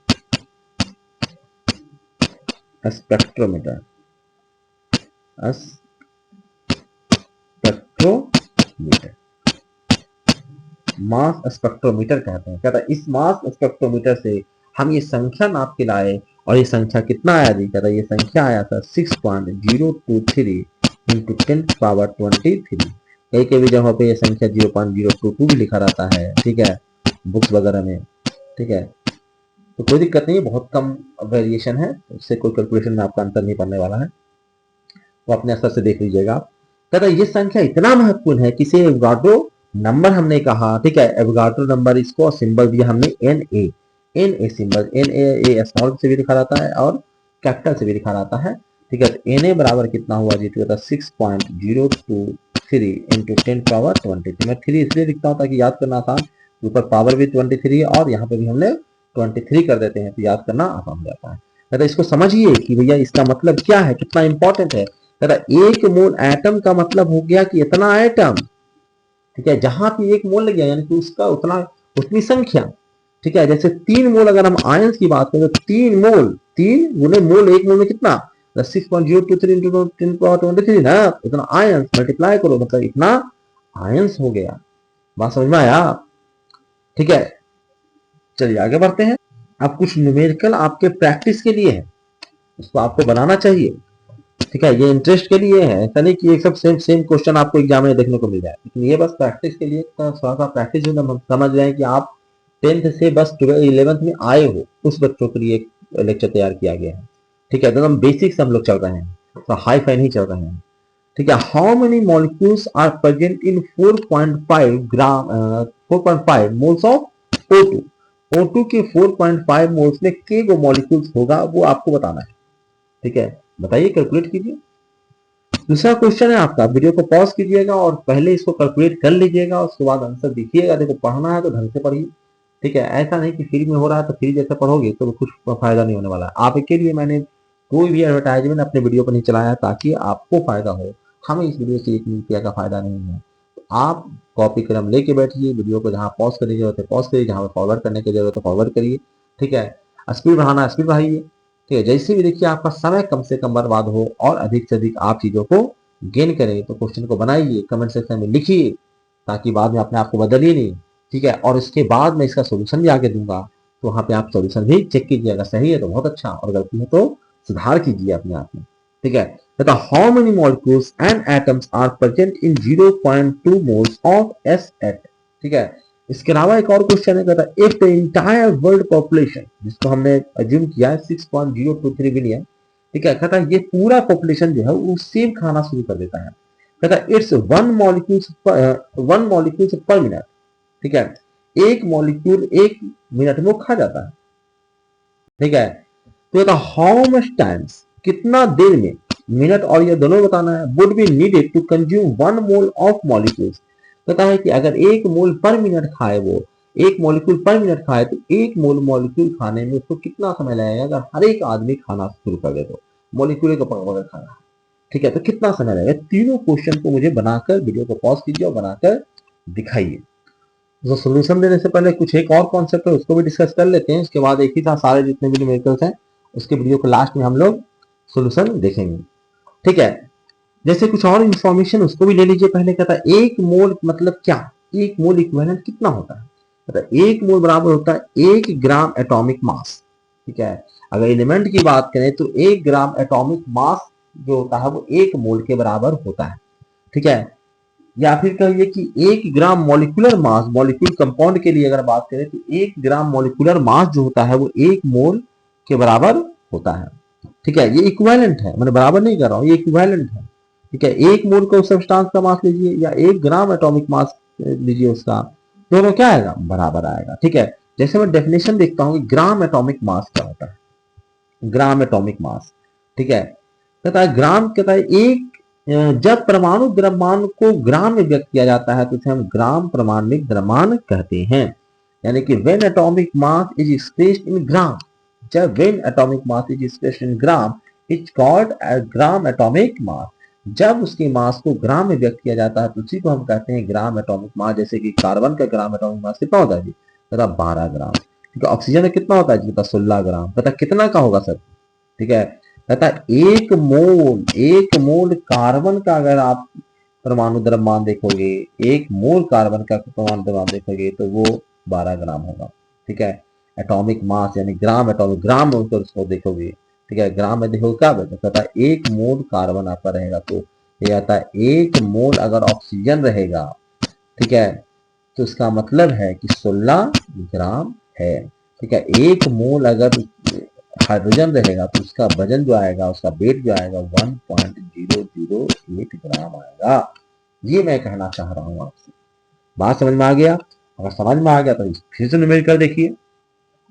स्पेक्ट्रोमीटर, स्पेक्ट्रोमीटर, मास स्पेक्ट्रोमीटर कहते हैं। कहता है इस मास स्पेक्ट्रोमीटर से हम ये संख्या नाप के लाए और ये संख्या कितना आया जी? कहता है ये संख्या आया था 6.023 इंटू 10⁻23। कई कई जगहों पे ये संख्या 0.022 भी लिखा रहता है। ठीक है, बुक्स वगैरह में। ठीक है, तो कोई दिक्कत नहीं है, बहुत कम वेरिएशन है, उससे कोई कैलकुलेशन में आपका अंतर नहीं पड़ने वाला है, तो अपने असर से देख लीजिएगा। कहता है ये संख्या इतना महत्वपूर्ण है कि इसे एवोगाड्रो नंबर हमने कहा। ठीक है, एवोगाड्रो नंबर, इसको सिंबल दिया हमने Na। Na symbol, Na small से भी लिखा रहता है और कैपिटल से भी लिखा रहता है। ठीक है, तो Na बराबर कितना हुआ जी? तो 6.023 इंटू 10⁻23। मैं 3 इसलिए लिखता हूँ ताकि याद करना आसान, ऊपर पावर भी 23 है और यहाँ पे भी हमने 23 कर देते हैं तो याद करना आसान हो जाता है। कहता इसको समझिए कि भैया इसका मतलब क्या है, कितना इंपॉर्टेंट है। कहता एक मोल एटम का मतलब हो गया कि इतना एटम। ठीक है, जहां पे एक मोल लग गया यानी कि उसका उतना उतनी संख्या। ठीक है, जैसे 3 मोल अगर हम आयंस की बात करें तो 3 मोल, 3 गुने मोल, एक मोल में कितना? 6.023 इंटू 10⁻23 ना, इतना आयंस मल्टीप्लाई करो मतलब इतना आयंस हो गया। बात समझ में आया? ठीक है, चलिए आगे बढ़ते हैं। अब कुछ न्यूमेरिकल आपके प्रैक्टिस के लिए है, उसको आपको बनाना चाहिए। ठीक है, ये इंटरेस्ट के लिए है, ऐसा नहीं कि ये सब सेम सेम क्वेश्चन आपको एग्जाम में देखने को मिल जाए, लेकिन ये बस प्रैक्टिस के लिए, थोड़ा सा प्रैक्टिस जो हम समझ रहे हैं कि आप 10th से बस 11th में आए हो, उस बच्चों के लिए लेक्चर तैयार किया गया है। ठीक है, तो हम बेसिक्स हम लोग चल रहे हैं, तो हाई फाई नहीं चल रहे हैं। ठीक है, how many molecules are present in 4.5 moles of O2। O2 के 4.5 मोल्स में के गो मॉलिक्यूल्स होगा वो आपको बताना है। ठीक है, बताइए, कैलकुलेट कीजिए। दूसरा क्वेश्चन है आपका, वीडियो को पॉज कीजिएगा और पहले इसको कैलकुलेट कर लीजिएगा, उसके बाद आंसर दिखिएगा। देखो पढ़ना है तो ढंग से पढ़िए। ठीक है, ऐसा नहीं कि फ्री में हो रहा है तो फ्री जैसे पढ़ोगे तो कुछ फायदा नहीं होने वाला है। आपके लिए मैंने कोई भी एडवर्टाइजमेंट अपने वीडियो पर नहीं चलाया ताकि आपको फायदा हो। हमें इस वीडियो से 1 रुपया का फायदा नहीं है। तो आप कॉपी कलम लेके बैठिए, वीडियो को जहाँ पॉज करने की जरूरत है पॉज करिए, जहाँ फॉरवर्ड करने की जरूरत है फॉरवर्ड करिए। ठीक है, स्पीड बढ़ाना स्पीड बढ़ाइए। ठीक है, जैसे भी देखिए आपका समय कम से कम बर्बाद हो और अधिक से अधिक आप चीजों को गेन करें, तो क्वेश्चन को बनाइए, कमेंट सेक्शन में लिखिए, ताकि बाद में अपने आप को बदलिए नहीं। ठीक है, और इसके बाद मैं इसका सोल्यूशन भी आगे दूंगा, तो वहां पे आप सोल्यूशन भी चेक कीजिए, अगर सही है तो बहुत अच्छा, और गलती है तो सुधार कीजिए अपने आप में। ठीक है, तथा how many molecules and atoms are present in 0.2 moles of S8। ठीक है, इसके अलावा एक और क्वेश्चन है, कहता है if the entire world population, जिसको हमने अज्यूम किया है 6.023 बिलियन। ठीक है, कहता है ये पूरा पॉपुलेशन जो है वो सेब खाना शुरू कर देता है। कहता है इट्स 1 मॉलिक्यूल्स पर मिनट। ठीक है, एक मॉलिक्यूल 1 मिनट में खा जाता है। ठीक है, तो कहता हाउ मच टाइम्स, कितना देर में, मिनट और ये दोनों बताना है, would be needed to consume 1 mole of molecules. कहता है कि अगर 1 मोल पर मिनट खाए, वो 1 मॉलिक्यूल पर मिनट खाए, तो 1 मोल मॉलिक्यूल खाने में उसको कितना समय लगेगा अगर हर एक आदमी खाना शुरू कर दे तो, मॉलिक्यूल को पकड़ खाना। ठीक है, तो कितना समय लगेगा? तीनों क्वेश्चन को मुझे बनाकर, वीडियो को पॉज कीजिए और बनाकर दिखाइए। तो सोल्यूशन देने से पहले कुछ एक और कॉन्सेप्ट है, उसको भी डिस्कस कर लेते हैं। उसके बाद एक ही साथ सारे जितने भी न्यूमेरिकल्स हैं उसके वीडियो को लास्ट में हम लोग सोल्यूशन देखेंगे। ठीक है, जैसे कुछ और इंफॉर्मेशन उसको भी ले लीजिए। पहले कहता है 1 मोल मतलब क्या, 1 मोल इक्विवेलेंट कितना होता है? कहता है 1 मोल बराबर होता है 1 ग्राम एटॉमिक मास। ठीक है, अगर एलिमेंट की बात करें तो 1 ग्राम एटॉमिक मास जो होता है वो 1 मोल के बराबर होता है। ठीक है, या फिर कहिए कि 1 gram molecular mass, molecule compound के लिए अगर बात करें तो 1 ग्राम मॉलिक्यूलर मास जो होता है वो 1 मोल के बराबर होता है। ठीक है, ये इक्विवेलेंट है, मैंने बराबर नहीं कर रहा हूं, ये इक्विवेलेंट है। ठीक है, 1 मोल का सब्सटेंस का मास लीजिए या 1 ग्राम एटॉमिक मास लीजिए उसका, दोनों क्या आएगा, बराबर आएगा। ठीक है, जैसे मैं डेफिनेशन देखता हूँ कि ग्राम एटॉमिक मास क्या होता है, ग्राम एटॉमिक मास। ठीक है, कहता है ग्राम, कहता है एक जब परमाणु द्रव्यमान को ग्राम में व्यक्त किया जाता है तो उसे हम ग्राम परमाणविक द्रव्यमान कहते हैं। यानी कि when atomic mass is expressed in gram, जब when atomic mass is expressed in gram is called gram atomic mass. जब उसके मास को ग्राम में व्यक्त किया जाता है तो उसी को हम कहते हैं ग्राम एटॉमिक मास। जैसे कि कार्बन का ग्राम एटॉमिक मास कितना होता है जी, कहता 12 ग्राम। ठीक है, ऑक्सीजन का कितना होता है जी, कहता 16 ग्राम। कहता कितना का होगा सर, ठीक है, कहता एक मोल कार्बन का अगर आप परमाणु द्रव्यमान देखोगे, एक मोल कार्बन का परमाणु द्रव्यमान देखोगे तो वो 12 ग्राम होगा। ठीक है, एटॉमिक मास यानी ग्राम एटॉमिक, ग्राम में उसको देखोगे, ठीक है, ग्राम में देखोगे क्या बचा, कहता एक मोल कार्बन आपका रहेगा तो ये आता है एक मोल अगर ऑक्सीजन रहेगा, ठीक है, तो इसका मतलब है कि 16 ग्राम है। ठीक है, एक मोल अगर हाइड्रोजन रहेगा तो उसका वजन जो आएगा, उसका वेट जो आएगा 1.008 ग्राम आएगा। ये मैं कहना चाह रहा हूं आपसे। बात समझ में आ गया? अगर समझ में आ गया तो फिर से न्यूमेरिकल देखिए।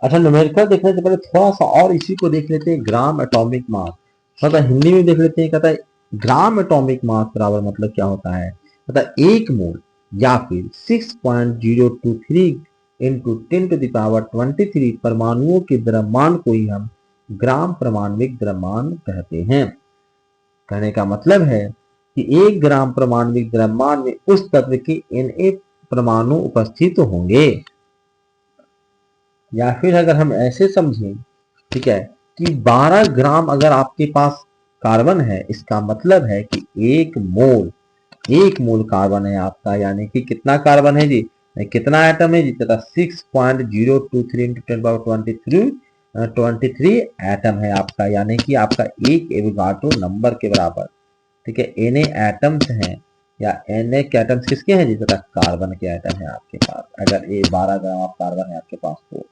अच्छा, न्यूमेरिकल देखने से पहले थोड़ा सा और इसी को देख लेते हैं, ग्राम एटॉमिक मास। थोड़ा सा हिंदी में देख लेते हैं। कहता है ग्राम एटॉमिक मास बराबर मतलब क्या होता है, कहता है एक मोल या फिर 6.023 इंटू 10⁻23 परमाणुओं के द्रव्यमान को ही हम ग्राम परमाणविक द्रव्यमान कहते हैं। कहने का मतलब है कि 1 ग्राम परमाणविक द्रव्यमान में उस तत्व के Na परमाणु उपस्थित होंगे। या फिर अगर हम ऐसे समझें, ठीक है, कि 12 ग्राम अगर आपके पास कार्बन है, इसका मतलब है कि एक मोल कार्बन है आपका, यानी कि कितना कार्बन है जी, कितना एटम है जी, कहता 6.023 इंटू 10⁻23 एटम है आपका, यानी कि आपका एक एवोगाड्रो नंबर के बराबर। ठीक है, Na एटम्स हैं या Na के एटम्स किसके हैं जी, कहता कार्बन के एटम है आपके पास। अगर ये 12 ग्राम आप कार्बन है आपके पास तो,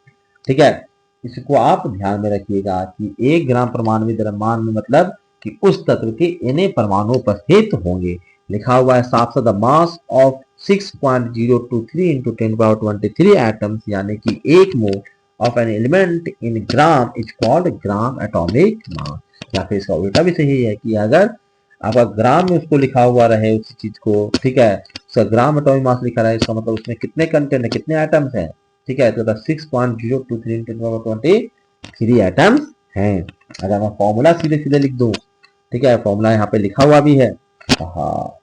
ठीक है, इसको आप ध्यान में रखिएगा कि 1 ग्राम परमाणु द्रव्यमान में मतलब कि उस तत्व के Na परमाणु उपस्थित होंगे। लिखा हुआ है साफ साफ, the mass of 6.023 into 10⁻23 atoms, यानी कि एक mole of an element in gram is called gram atomic मास। या फिर इसका उल्टा भी सही है कि अगर आपका ग्राम में उसको लिखा हुआ रहे उसी चीज को, ठीक है, उसका ग्राम एटॉमिक मास लिखा रहे, इसका मतलब उसमें कितने कंटेंट है, कितने एटम्स हैं। ठीक है, तो 6.023 एटम्स हैं। अगर मैं फॉर्मूला सीधे सीधे लिख दूं, ठीक है, फॉर्मूला यहाँ पे लिखा हुआ भी है, हाँ,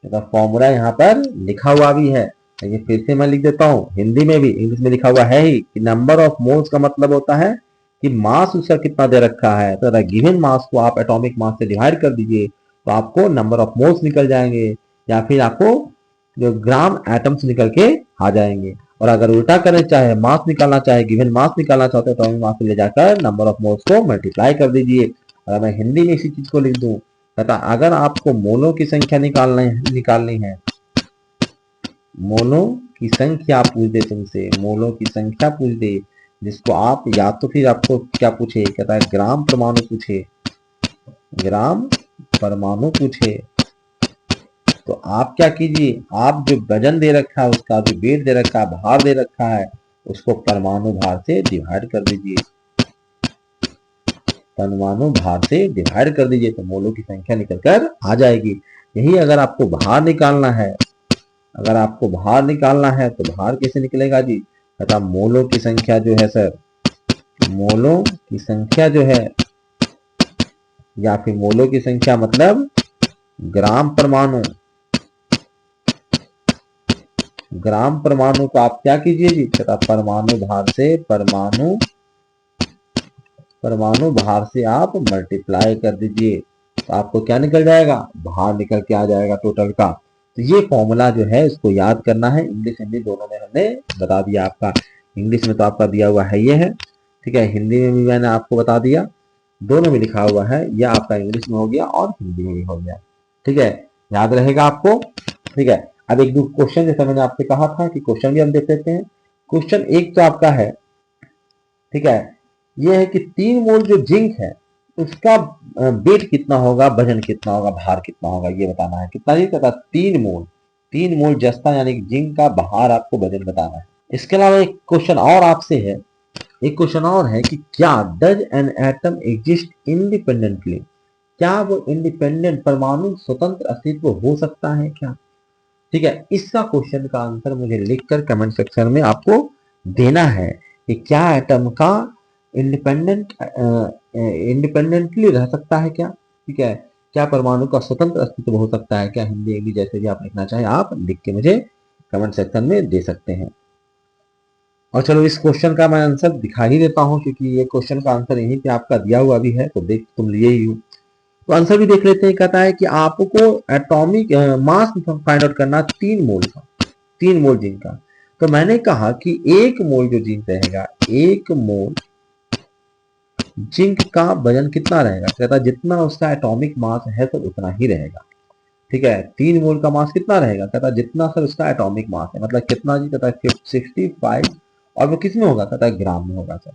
तो फॉर्मूला यहाँ पर लिखा हुआ भी है। ये फिर से मैं लिख देता हूँ, हिंदी में भी इंग्लिश में लिखा हुआ है ही कि नंबर ऑफ मोल्स का मतलब होता है कि मास उसका कितना दे रखा है। तो गिवन मास को आप एटॉमिक मास से डिवाइड कर दीजिए तो आपको नंबर ऑफ मोल्स निकल जाएंगे, या फिर आपको जो ग्राम एटम्स निकल के आ जाएंगे। और अगर उल्टा करें, चाहे मास निकालना चाहे गिवन मास निकालना चाहते हो, एटॉमिक मास से ले जाकर नंबर ऑफ मोल्स को मल्टीप्लाई कर दीजिए। अगर मैं हिंदी में इसी चीज को लिख दूं, तथा अगर आपको मोलों की संख्या निकालनी है, मोलों की संख्या पूछ दे तुमसे, मोलों की संख्या पूछ दे, जिसको आप या तो फिर आपको क्या पूछे, कहता है ग्राम परमाणु पूछे, ग्राम परमाणु पूछे, तो आप क्या कीजिए, आप जो वजन दे रखा है, उसका जो वेट दे रखा है, भार दे रखा है, उसको परमाणु भार से डिवाइड कर दीजिए, परमाणु भार से डिवाइड कर दीजिए तो मोलों की संख्या निकलकर आ जाएगी। यही अगर आपको भार निकालना है, अगर आपको भार निकालना है तो भार कैसे निकलेगा जी, तथा मोलों की संख्या जो है सर, मोलों की संख्या जो है, या फिर मोलों की संख्या मतलब ग्राम परमाणु, ग्राम परमाणु को आप क्या कीजिए जी, तथा परमाणु भार से, परमाणु भार से आप मल्टीप्लाई कर दीजिए तो आपको क्या निकल जाएगा, भार निकल के आ जाएगा टोटल का। तो ये फॉर्मूला जो है इसको याद करना है। इंग्लिश हिंदी दोनों में हमने बता दिया आपका। इंग्लिश में तो आपका दिया हुआ है ये है, ठीक है, हिंदी में भी मैंने आपको बता दिया, दोनों में लिखा हुआ है। यह आपका इंग्लिश में हो गया और हिंदी में भी हो गया, ठीक है, याद रहेगा आपको। ठीक है, अब एक दो क्वेश्चन जैसा मैंने आपसे कहा था कि क्वेश्चन भी हम देख लेते हैं। क्वेश्चन एक तो आपका है, ठीक है, ये है कि 3 मोल जो जिंक है उसका वेट कितना होगा, वजन कितना होगा, भार कितना होगा, ये बताना है। कितना जी, कहता 3 मोल, 3 मोल जस्ता यानी कि जिंक का बाहर आपको वजन बताना है। इसके अलावा एक क्वेश्चन और आपसे है, एक क्वेश्चन और है कि क्या does an atom exist independently, क्या वो इंडिपेंडेंट परमाणु स्वतंत्र अस्तित्व हो सकता है क्या? ठीक है, इसका क्वेश्चन का आंसर मुझे लिखकर कमेंट सेक्शन में आपको देना है कि क्या एटम का इंडिपेंडेंटली रह सकता है क्या? ठीक है, क्या परमाणु का स्वतंत्र अस्तित्व हो सकता है क्या? हिंदी इंग्लिश जैसे भी आप लिखना चाहें आप लिख के मुझे कमेंट सेक्शन में दे सकते हैं। और चलो इस क्वेश्चन का मैं आंसर दिखा ही देता हूँ, क्योंकि ये क्वेश्चन का आंसर यहीं पे आपका दिया हुआ भी है, तो देख तुम लिए ही हो, तो आंसर भी देख लेते हैं। कहता है कि आपको एटॉमिक मास फाइंड आउट करना 3 मोल का, 3 मोल जिंक का। तो मैंने कहा कि 1 मोल जो जिंक रहेगा, 1 मोल जिंक का वजन कितना रहेगा? कहता है जितना उसका एटॉमिक मास है तो उतना ही रहेगा। ठीक है, 3 मोल का मास कितना रहेगा? कहता है जितना सर उसका एटॉमिक मास है, मतलब कितना जी? कहता है 65, और वो किस में होगा? कहता है ग्राम में होगा सर।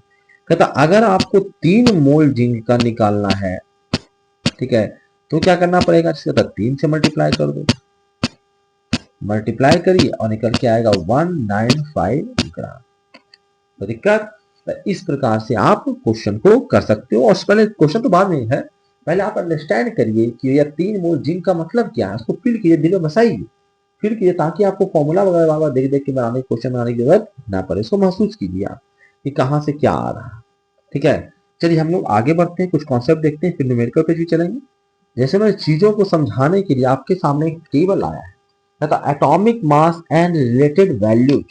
कहता अगर आपको 3 मोल जिंक का निकालना है, ठीक है, तो क्या करना पड़ेगा? कहता 3 से मल्टीप्लाई कर दो, मल्टीप्लाई करिए और निकल के आएगा 195 ग्राम। तो दिक्कत, तो इस प्रकार से आप क्वेश्चन को कर सकते हो। और पहले क्वेश्चन तो बाद में है, पहले आप अंडरस्टैंड करिए कि यह 3 मोल जिंक का मतलब क्या है, उसको फील कीजिए, दिल में बसाइए, फील कीजिए, ताकि आपको फॉर्मूला वगैरह बार देख देख के बनाने क्वेश्चन बनाने की जरूरत ना पड़े। इसको महसूस कीजिए आप कि कहाँ से क्या आ रहा है। ठीक है, चलिए हम लोग आगे बढ़ते हैं, कुछ कॉन्सेप्ट देखते हैं, फिर न्यूमेरिकल पे भी चलेंगे। जैसे मैं चीजों को समझाने के लिए आपके सामने एक टेबल आया है, तो atomic mass and related values.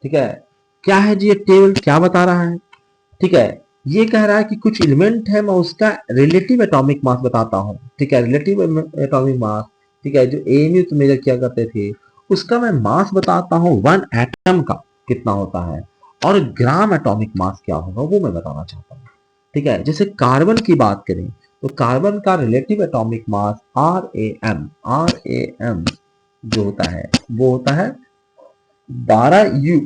ठीक है, क्या है जी ये टेबल, क्या बता रहा है? ठीक है, ये कह रहा है कि कुछ एलिमेंट है, मैं उसका रिलेटिव एटॉमिक मास बताता हूँ। ठीक है, रिलेटिव एटॉमिक मास, ठीक है, जो एएमयू तो मेजर किया करते थे, उसका मैं मास बताता हूँ 1 एटम का कितना होता है, और ग्राम एटॉमिक मास क्या होगा वो मैं बताना चाहता हूँ। ठीक है, जैसे कार्बन की बात करें तो कार्बन का relative atomic mass R A M जो होता है वो होता है 12 U।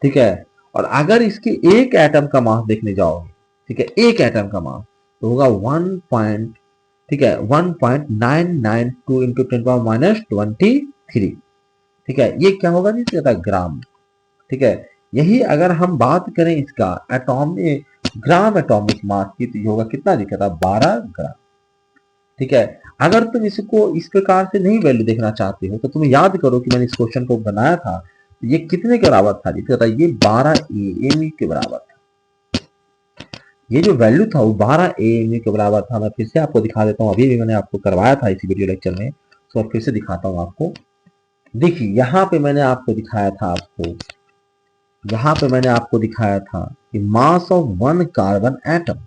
ठीक है, और अगर इसके एक एटम का मास देखने जाओगे, ठीक है, एक एटम का मास तो होगा 1 पॉइंट, ठीक है, 1.992 इंटू 10⁻23। ठीक है, ये क्या होगा जी? कहता है ग्राम। ठीक है, यही अगर हम बात करें इसका एटॉमिक ग्राम एटॉमिक मास की, तो ये होगा कितना जी? कहता है 12 ग्राम। ठीक है, अगर तुम इसको इस प्रकार से नहीं वैल्यू देखना चाहते हो, तो तुम याद करो कि मैंने इस क्वेश्चन को बनाया था, ये कितने के बराबर था जी? कहता है ये 12 एएमयू के बराबर था। ये जो वैल्यू था वो 12 एएमयू के बराबर था। मैं फिर से आपको दिखा देता हूँ, अभी भी मैंने आपको करवाया था इसी वीडियो लेक्चर में, तो फिर से दिखाता हूँ आपको। देखिए यहाँ पे मैंने आपको दिखाया था, यहाँ पे मैंने आपको दिखाया था कि mass of 1 carbon atom,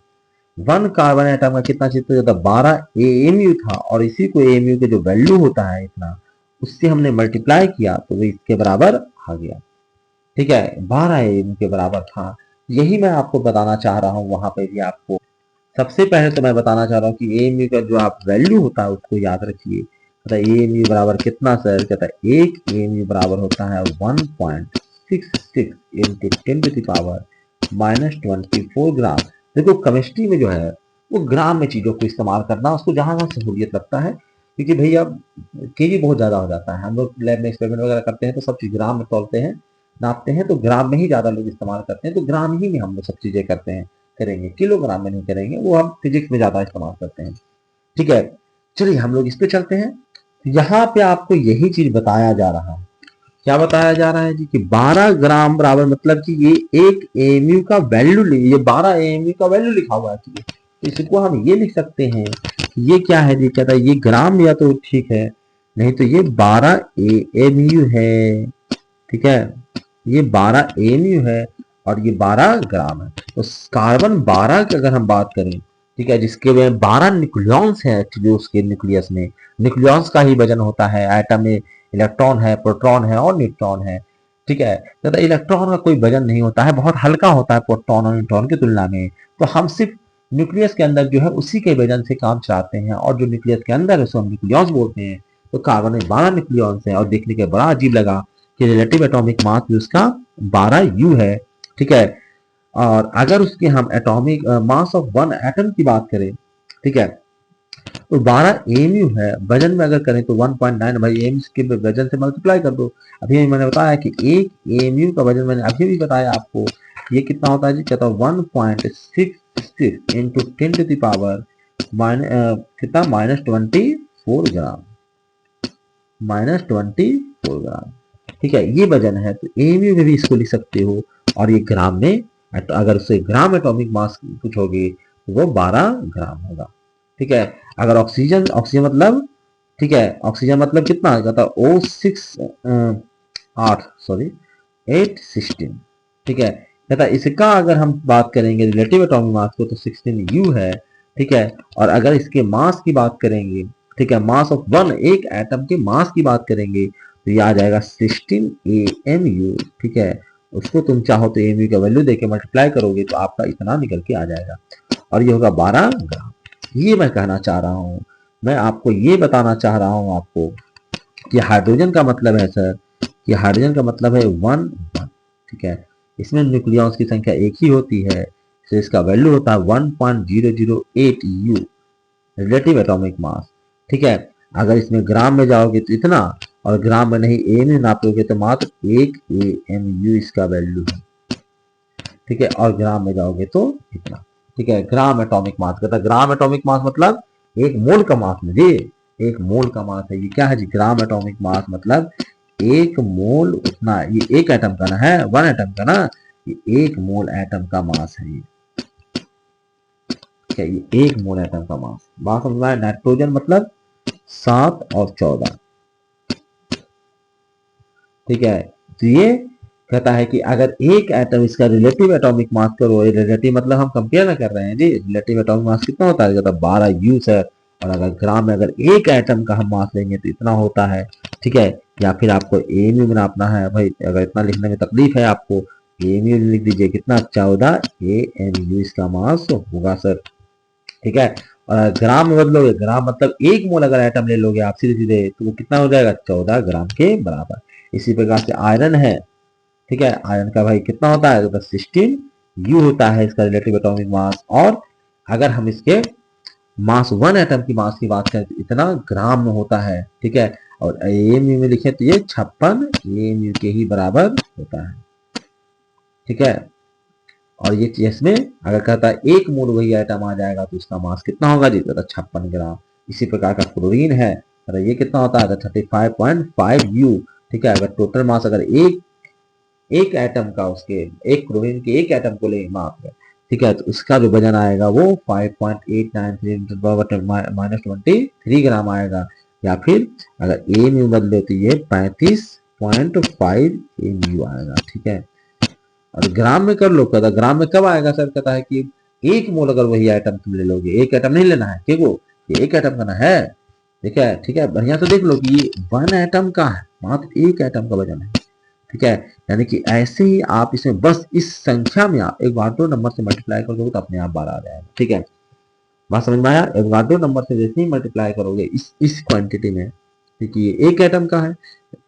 1 carbon atom का कितना चित्र था? 12 एएमयू था, और इसी को एएमयू के जो वैल्यू होता है इतना, उससे हमने मल्टीप्लाई किया तो वो इसके बराबर आ गया। ठीक है, 12 एएमयू के बराबर था। यही मैं आपको बताना चाह रहा हूँ वहां पे भी आपको। सबसे पहले तो मैं बताना चाह रहा हूँ कि एएमयू का जो आप वैल्यू होता है उसको याद रखिए। कहता है एएमयू बराबर कितना सर? कहता है 1 एएमयू बराबर होता है 1.66 इंटू 10⁻24 ग्राम। देखो केमिस्ट्री में जो है वो ग्राम में चीजों को इस्तेमाल करना, उसको जहां जहां सहूलियत लगता है, क्योंकि भैया केजी बहुत ज्यादा हो जाता है। हम लोग लैब में एक्सपेरिमेंट वगैरह करते हैं तो सब चीज ग्राम में तौलते हैं, नापते हैं, तो ग्राम में ही ज्यादा लोग इस्तेमाल करते हैं, तो ग्राम ही में हम लोग सब चीजें करते हैं, करेंगे, किलोग्राम में नहीं करेंगे, वो हम फिजिक्स में ज्यादा इस्तेमाल करते हैं। ठीक है, चलिए हम लोग इस पे चलते हैं। यहाँ पे आपको यही चीज बताया जा रहा है। क्या बताया जा रहा है जी? कि 12 ग्राम बराबर, मतलब कि ये एक एएमयू का वैल्यू, ये 12 एएमयू का वैल्यू लिखा हुआ है। तो इसको हम ये लिख सकते हैं कि ये क्या है जी? कहता है ये ग्राम या तो ठीक है, नहीं तो ये 12 एएमयू है। ठीक है, ये 12 एएमयू है और ये 12 ग्राम है। तो कार्बन 12 की अगर हम बात करें, ठीक है, जिसके में 12 न्यूक्लियॉन्स है, एक्चुअली उसके न्यूक्लियस में न्यूक्लियॉन्स का ही वजन होता है। एटम में इलेक्ट्रॉन है, प्रोटॉन है और न्यूट्रॉन है। ठीक है, तो इलेक्ट्रॉन का कोई वजन नहीं होता है, बहुत हल्का होता है प्रोटॉन और न्यूट्रॉन की तुलना में। तो हम सिर्फ न्यूक्लियस के अंदर जो है उसी के वजन से काम चलाते हैं, और जो न्यूक्लियस के अंदर है उसको हम न्यूक्लियॉन्स बोलते हैं। तो कार्बन में 12 न्यूक्लियॉन्स है, और देखने के बड़ा अजीब लगा कि रिलेटिव एटॉमिक मास भी उसका 12 U है। ठीक है, और अगर उसके हम एटॉमिक मास ऑफ 1 एटम की बात करें, ठीक है, तो 12 एमयू है, वजन में अगर करें तो 1.9 भाई एम के वजन से मल्टीप्लाई कर दो। अभी मैंने बताया कि एक एमयू का वजन मैंने अभी भी बताया आपको, ये कितना होता है जी, कहता है 1.66 इंटू 10 टू द पावर कितना -24 ग्राम, -24 ग्राम। ठीक है, ये वजन है, तो एमयू में भी इसको लिख सकते हो, और ये ग्राम में, अगर उसे ग्राम एटॉमिक मास पूछोगे तो वो 12 ग्राम होगा। ठीक है, अगर ऑक्सीजन, ऑक्सीजन मतलब, ठीक है, ऑक्सीजन मतलब कितना कहता है O6 8 ठीक है, कहता इसका अगर हम बात करेंगे रिलेटिव एटॉमिक मास को तो 16 यू है। ठीक है, और अगर इसके मास की बात करेंगे, ठीक है, मास ऑफ वन, एक एटम के मास की बात करेंगे तो ये आ जाएगा 16 AMU। ठीक है, उसको तुम चाहो तो एमयू का वैल्यू देके मल्टीप्लाई करोगे तो आपका इतना निकल के आ जाएगा, और ये होगा 12 ग्राम। ये मैं कहना चाह रहा हूं, मैं आपको ये बताना चाह रहा हूं आपको कि हाइड्रोजन का मतलब है सर, कि हाइड्रोजन का मतलब है 1 1। ठीक है, इसमें न्यूक्लियॉन्स की संख्या एक ही होती है, तो इसका वैल्यू होता है 1.008 यू, रिलेटिव एटॉमिक मास। ठीक है, अगर इसमें ग्राम में जाओगे तो इतना, और ग्राम में नहीं एमयू नापोगे तो मात्र 1 AMU इसका वैल्यू है। ठीक है, और ग्राम में जाओगे तो इतना। ठीक है, ग्राम एटॉमिक मास कहता है, ग्राम एटॉमिक मास मतलब एक मोल का मास में जी, एक मोल का मास है। ये क्या है जी, ग्राम एटॉमिक मास मतलब एक मोल, उतना, ये एक एटम का ना है, वन एटम का ना, ये एक मोल एटम का मास है ये। ठीक है, ये एक मोल एटम का मास, बात समझ में आया। नाइट्रोजन मतलब 7 और 14। ठीक है, तो ये कहता है कि अगर एक एटम, इसका रिलेटिव एटॉमिक मास करो, रिलेटिव मतलब हम कंपेयर ना कर रहे हैं जी, रिलेटिव एटॉमिक मास कितना होता है, कहता 12 यू सर। और अगर ग्राम में अगर एक एटम का हम मास लेंगे तो इतना होता है। ठीक है, या फिर आपको एमयू में नापना है भाई, अगर इतना लिखने में तकलीफ है आपको, एमयू लिख दीजिए, कितना 14 AMU इसका मास होगा सर। ठीक है, और ग्राम में बदलोगे, ग्राम मतलब एक मोल अगर एटम ले लोगे आप सीधे सीधे तो वो कितना हो जाएगा, 14 ग्राम के बराबर। इसी प्रकार से आयरन है। ठीक है, आयरन का भाई कितना होता है, तो 16 यू होता है इसका रिलेटिव एटॉमिक मास, और अगर हम इसके मास, वन एटम की मास की बात करें तो इतना ग्राम में होता है। ठीक है, और एएमयू में लिखे तो ये 56 AMU के ही बराबर होता है। ठीक है, और ये इसमें अगर कहता है एक मोल वही आइटम आ जाएगा तो इसका मास कितना होगा जी, कहता 56 ग्राम। इसी प्रकार का क्लोरीन है, अगर ये कितना होता है, 35.5 यू। ठीक है, अगर टोटल मास अगर एक एटम का, उसके एक क्लोरीन के एक एटम को ले माप है, ठीक है, तो उसका जो वजन आएगा वो 5.893 ग्राम आएगा। या फिर अगर AMU बदले तो ये 35.5 AMU आएगा। ठीक है, और ग्राम में कर लो, कहता ग्राम में कब आएगा सर, कहता है कि एक मोल अगर वही आइटम तुम ले लोगे, एक एटम नहीं लेना है, ठीक हो, ये एक एटम का ना है। ठीक है, ठीक है, बढ़िया से देख लो कि ये वन एटम का है, मात्र एक एटम का वजन है। ठीक है, यानी कि ऐसे ही आप इसमें बस इस संख्या में आप एवोगाड्रो नंबर से मल्टीप्लाई कर दोगे तो अपने आप 12 आ जाएगा। ठीक है, बात समझ में आया। एवोगाड्रो नंबर से जैसे ही मल्टीप्लाई करोगे इस क्वांटिटी में, क्योंकि ये एक एटम का है,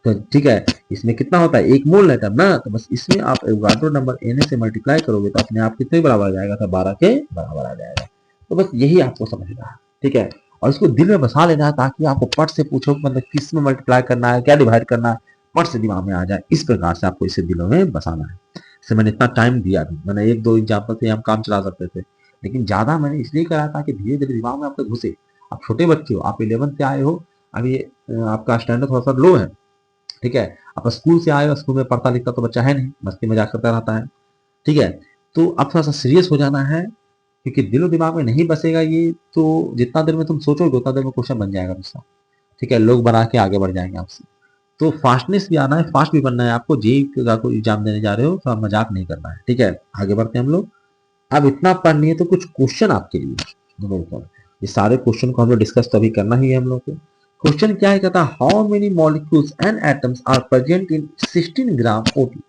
तो ठीक है, इसमें कितना होता है, एक मोल एटम ना, तो बस इसमें आप एवोगाड्रो नंबर Na से मल्टीप्लाई करोगे तो अपने आप कितने बराबर आ जाएगा, तो 12 के बराबर आ जाएगा। तो बस यही आपको समझना है। ठीक है, और इसको दिल में बसा लेना है ताकि आपको पट से पूछो मतलब किस में मल्टीप्लाई करना है, क्या डिवाइड करना है, पट से दिमाग में आ जाए। इस प्रकार से आपको इसे दिलों में बसाना है। जैसे मैंने इतना टाइम दिया, मैंने एक दो एग्जाम्पल से हम काम चला सकते थे, लेकिन ज्यादा मैंने इसलिए करा ताकि धीरे धीरे दिमाग में आपके घुसे। आप छोटे बच्चे हो, आप 11th से आए हो, अभी आपका स्टैंडर्ड थोड़ा सा लो है। ठीक है, आप स्कूल से आए हो, स्कूल में पढ़ता लिखता तो बच्चा है नहीं, मस्ती मजाक करता रहता है। ठीक है, तो अब थोड़ा सा सीरियस हो जाना है, क्योंकि दिलो दिमाग में नहीं बसेगा ये, तो जितना देर में तुम सोचोगे उतना देर में क्वेश्चन बन जाएगा दूसरा। ठीक है, लोग बना के आगे बढ़ जाएंगे आपसे। तो फास्टनेस भी आना है, फास्ट भी बनना है आपको। जेईई का कोई एग्जाम देने जा रहे हो तो आप मजाक नहीं करना है। ठीक है, आगे बढ़ते हैं हम लोग। अब इतना पढ़ लिए तो कुछ क्वेश्चन आपके लिए, ये सारे क्वेश्चन को हम लोग डिस्कस तभी करना ही है हम लोग को। क्वेश्चन क्या है, कहता how many molecules and atoms are present in 16 gram O2।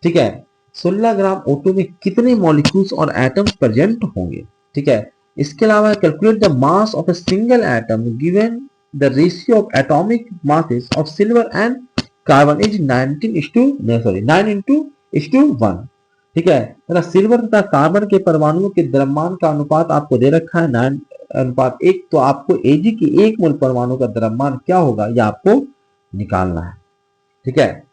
ठीक है, 16 ग्राम O2 में कितने मॉलिक्यूल्स और एटम्स प्रेजेंट होंगे। ठीक है, इसके अलावा calculate the mass of a single atom given the ratio of atomic masses of silver and carbon is 9:1। ठीक है, सिल्वर तथा कार्बन के परमाणुओं के द्रव्यमान का अनुपात आपको दे रखा है अनुपात 1, तो आपको Ag की 1 मोल परमाणु का द्रव्यमान क्या होगा यह आपको निकालना है। ठीक है,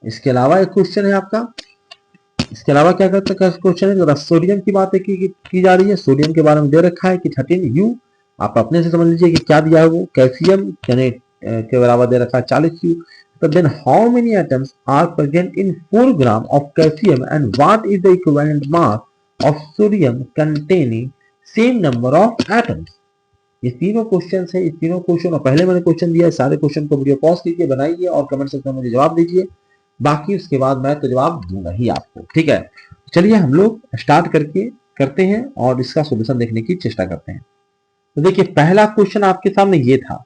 इसके अलावा एक क्वेश्चन है आपका, इसके अलावा क्या करते हैं क्वेश्चन है, सोडियम की बात की जा रही है। सोडियम के बारे में दे रखा है कि 13U, आप अपने से समझ लीजिए कि क्या दिया है वो, कैल्शियम यानी के बराबर दे रखा है 40U। तो then how many atoms are present in 4 gram of calcium and what is the equivalent mass of sodium containing same number of atoms. ये तीनों क्वेश्चन है, इस तीनों क्वेश्चन और पहले मैंने क्वेश्चन दिया है, सारे क्वेश्चन को वीडियो पॉज कीजिए, बनाइए और कमेंट सेक्शन में मुझे जवाब दीजिए, बाकी उसके बाद मैं तो जवाब दूंगा ही आपको। ठीक है, चलिए हम लोग स्टार्ट करते हैं और इसका सॉल्यूशन देखने की चेष्टा करते हैं। तो देखिए पहला क्वेश्चन आपके सामने ये था,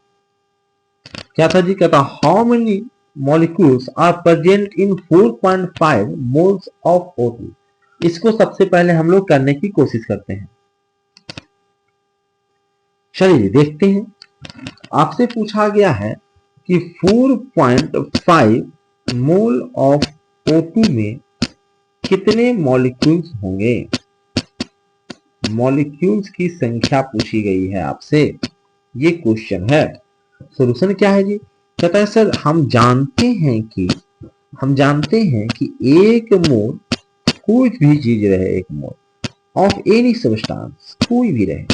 क्या था जी, कहता how many molecules are present in 4.5 moles of O2। इसको सबसे पहले हम लोग करने की कोशिश करते हैं। चलिए देखते हैं, आपसे पूछा गया है कि 4.5 मोल ऑफ O2 में कितने मॉलिक्यूल्स होंगे। मॉलिक्यूल्स की संख्या पूछी गई है आपसे, ये क्वेश्चन है। सॉल्यूशन क्या है जी, कहता है सर हम जानते हैं कि एक मोल कोई भी चीज रहे, एक मोल ऑफ एनी सब्सटेंस, कोई भी रहे,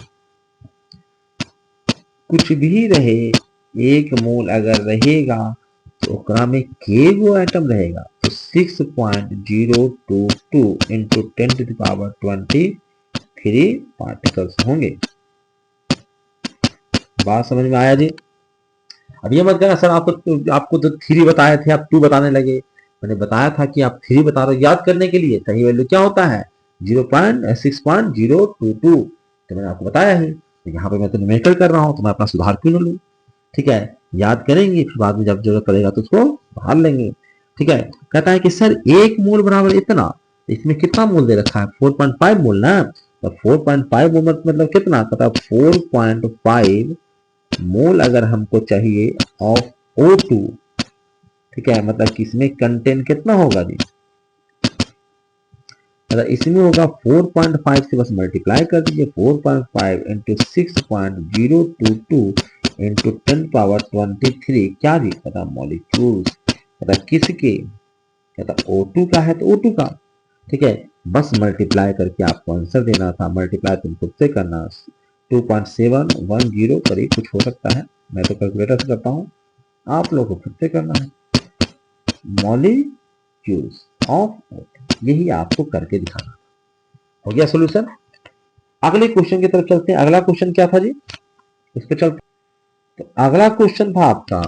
कुछ भी रहे, एक मोल अगर रहेगा तो ओकरा में के गो एटम रहेगा, तो 6.022 इंटू 10⁻23 पार्टिकल्स होंगे। बात समझ में आया जी। अब ये मत कहना सर आपको तो 3 बताए थे, आप 2 बताने लगे। मैंने बताया था कि आप 3 बता रहे हो, याद करने के लिए सही वैल्यू क्या होता है 0.6.022, तो मैंने आपको बताया ही। तो यहाँ पे मैं तो न्यूमेरिकल कर रहा हूँ, तो मैं अपना सुधार क्यों न लूँ। ठीक है, याद करेंगे, फिर बाद में जब जरूरत पड़ेगा तो उसको बाहर लेंगे। ठीक है, कहता है कि सर 1 मोल बराबर इतना, इसमें कितना मोल दे रखा है 4.5 मोल ना, तो 4.5 मोल मतलब कितना, कहता है 4.5 मोल अगर हमको चाहिए ऑफ O2, ठीक है, मतलब कि इसमें कंटेंट कितना होगा जी, मतलब इसमें होगा 4.5 से बस मल्टीप्लाई कर दीजिए, 4.5 इंटू 6.022 इंटू 10⁻23, क्या जी, पता मॉलिक्यूल्स, पता किसके, कहता O2 का है तो O2 का। ठीक है, बस मल्टीप्लाई करके आपको आंसर देना था, मल्टीप्लाई तुम खुद से करना, 2.710 करीब कुछ हो सकता है, मैं तो कैलकुलेटर से करता हूँ, आप लोगों को खुद से करना है। मॉलिक्यूल्स ऑफ O2, यही आपको करके दिखाना। हो गया सॉल्यूशन। अगले क्वेश्चन की तरफ चलते हैं। अगला क्वेश्चन क्या था जी, इस पे चलते। तो अगला क्वेश्चन था आपका,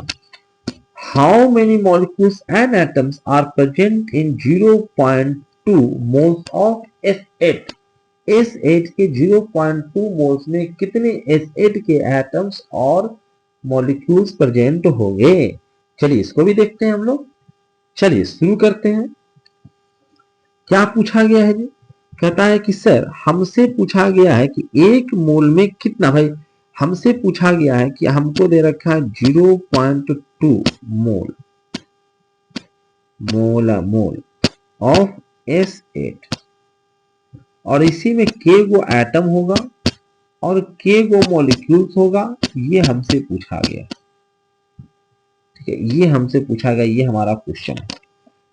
how many molecules and atoms are present in 0.2 moles of S8। S8 के 0.2 मोल्स में कितने S8 के एटम्स और मॉलिक्यूल्स प्रेजेंट होंगे। चलिए इसको भी देखते हैं हम लोग। चलिए शुरू करते हैं। क्या पूछा गया है जी, कहता है कि सर हमसे पूछा गया है कि 1 मोल में कितना, भाई हमसे पूछा गया है कि हमको दे रखा है 0.2 मोल ऑफ S8 और इसी में के गो एटम होगा और के गो मॉलिक्यूल्स होगा, ये हमसे पूछा गया। ठीक है, ये हमसे पूछा गया, ये हमारा क्वेश्चन है।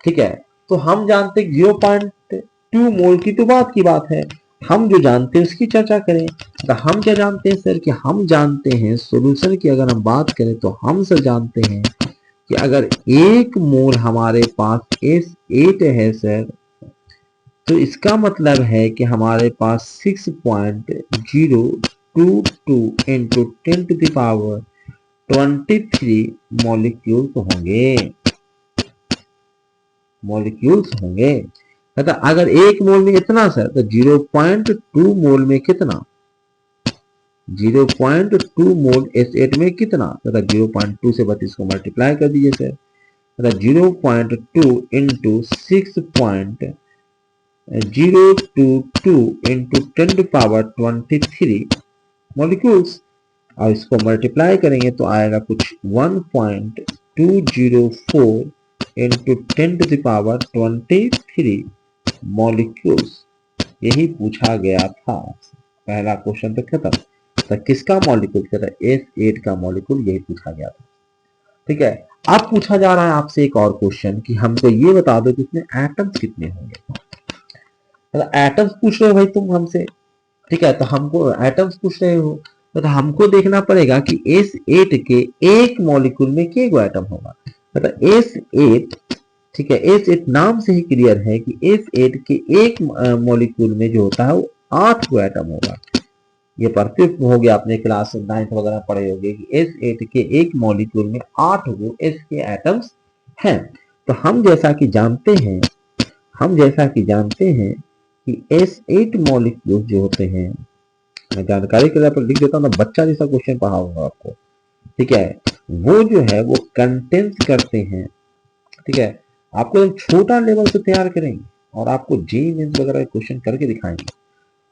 ठीक है, तो हम जानते 0.2 मोल की तो बात की बात है, हम जो जानते हैं उसकी चर्चा करें। तो हम क्या जानते हैं सर, कि हम जानते हैं सॉल्यूशन की अगर हम बात करें तो हम सर जानते हैं कि अगर 1 मोल हमारे पास S8 है सर, तो इसका मतलब है कि हमारे पास 6.022 इंटू 10⁻23 मॉलिक्यूल्स होंगे। कहता अगर 1 मोल में इतना सर, तो 0.2 मोल में कितना, 0.2 मोल S8 में कितना, कहता 0.2 से बस इसको मल्टीप्लाई कर दीजिए सर, कहता 0.2 इंटू 6.022 इंटू 10⁻23 मॉलिक्यूल्स, और इसको मल्टीप्लाई करेंगे तो आएगा कुछ 1.204 इंटू 10⁻23 मॉलिक्यूल्स, यही पूछा गया था। पहला क्वेश्चन तो खत्म। तो किसका मॉलिक्यूल, कहता है S8 का मॉलिक्यूल, यही पूछा गया था। ठीक है, अब पूछा जा रहा है आपसे एक और क्वेश्चन कि हमको ये बता दो कि इसमें एटम्स कितने होंगे। तो एटम्स पूछ रहे हो भाई तुम हमसे। ठीक है, तो हमको एटम्स पूछ रहे हो तो हमको देखना पड़ेगा कि S8 के एक मॉलिक्यूल में के गो एटम होगा। मतलब S8, ठीक है, S8 नाम से ही क्लियर है कि S8 के एक मॉलिक्यूल में जो होता है वो 8 गो एटम होगा। ये पढ़ते हो गया अपने क्लास 9th वगैरह पढ़े होंगे कि S8 के एक मॉलिक्यूल में 8 गो S के एटम्स हैं। तो हम जैसा कि जानते हैं कि S8 मॉलिक्यूल जो होते हैं, मैं जानकारी के लिए पर लिख देता हूँ ना, बच्चा जैसा क्वेश्चन पढ़ाऊंगा आपको। ठीक है, वो जो है वो कंटेंस करते हैं। ठीक है, आपको एक छोटा लेवल से तैयार करेंगे और आपको जी मीन्स वगैरह क्वेश्चन करके दिखाएंगे।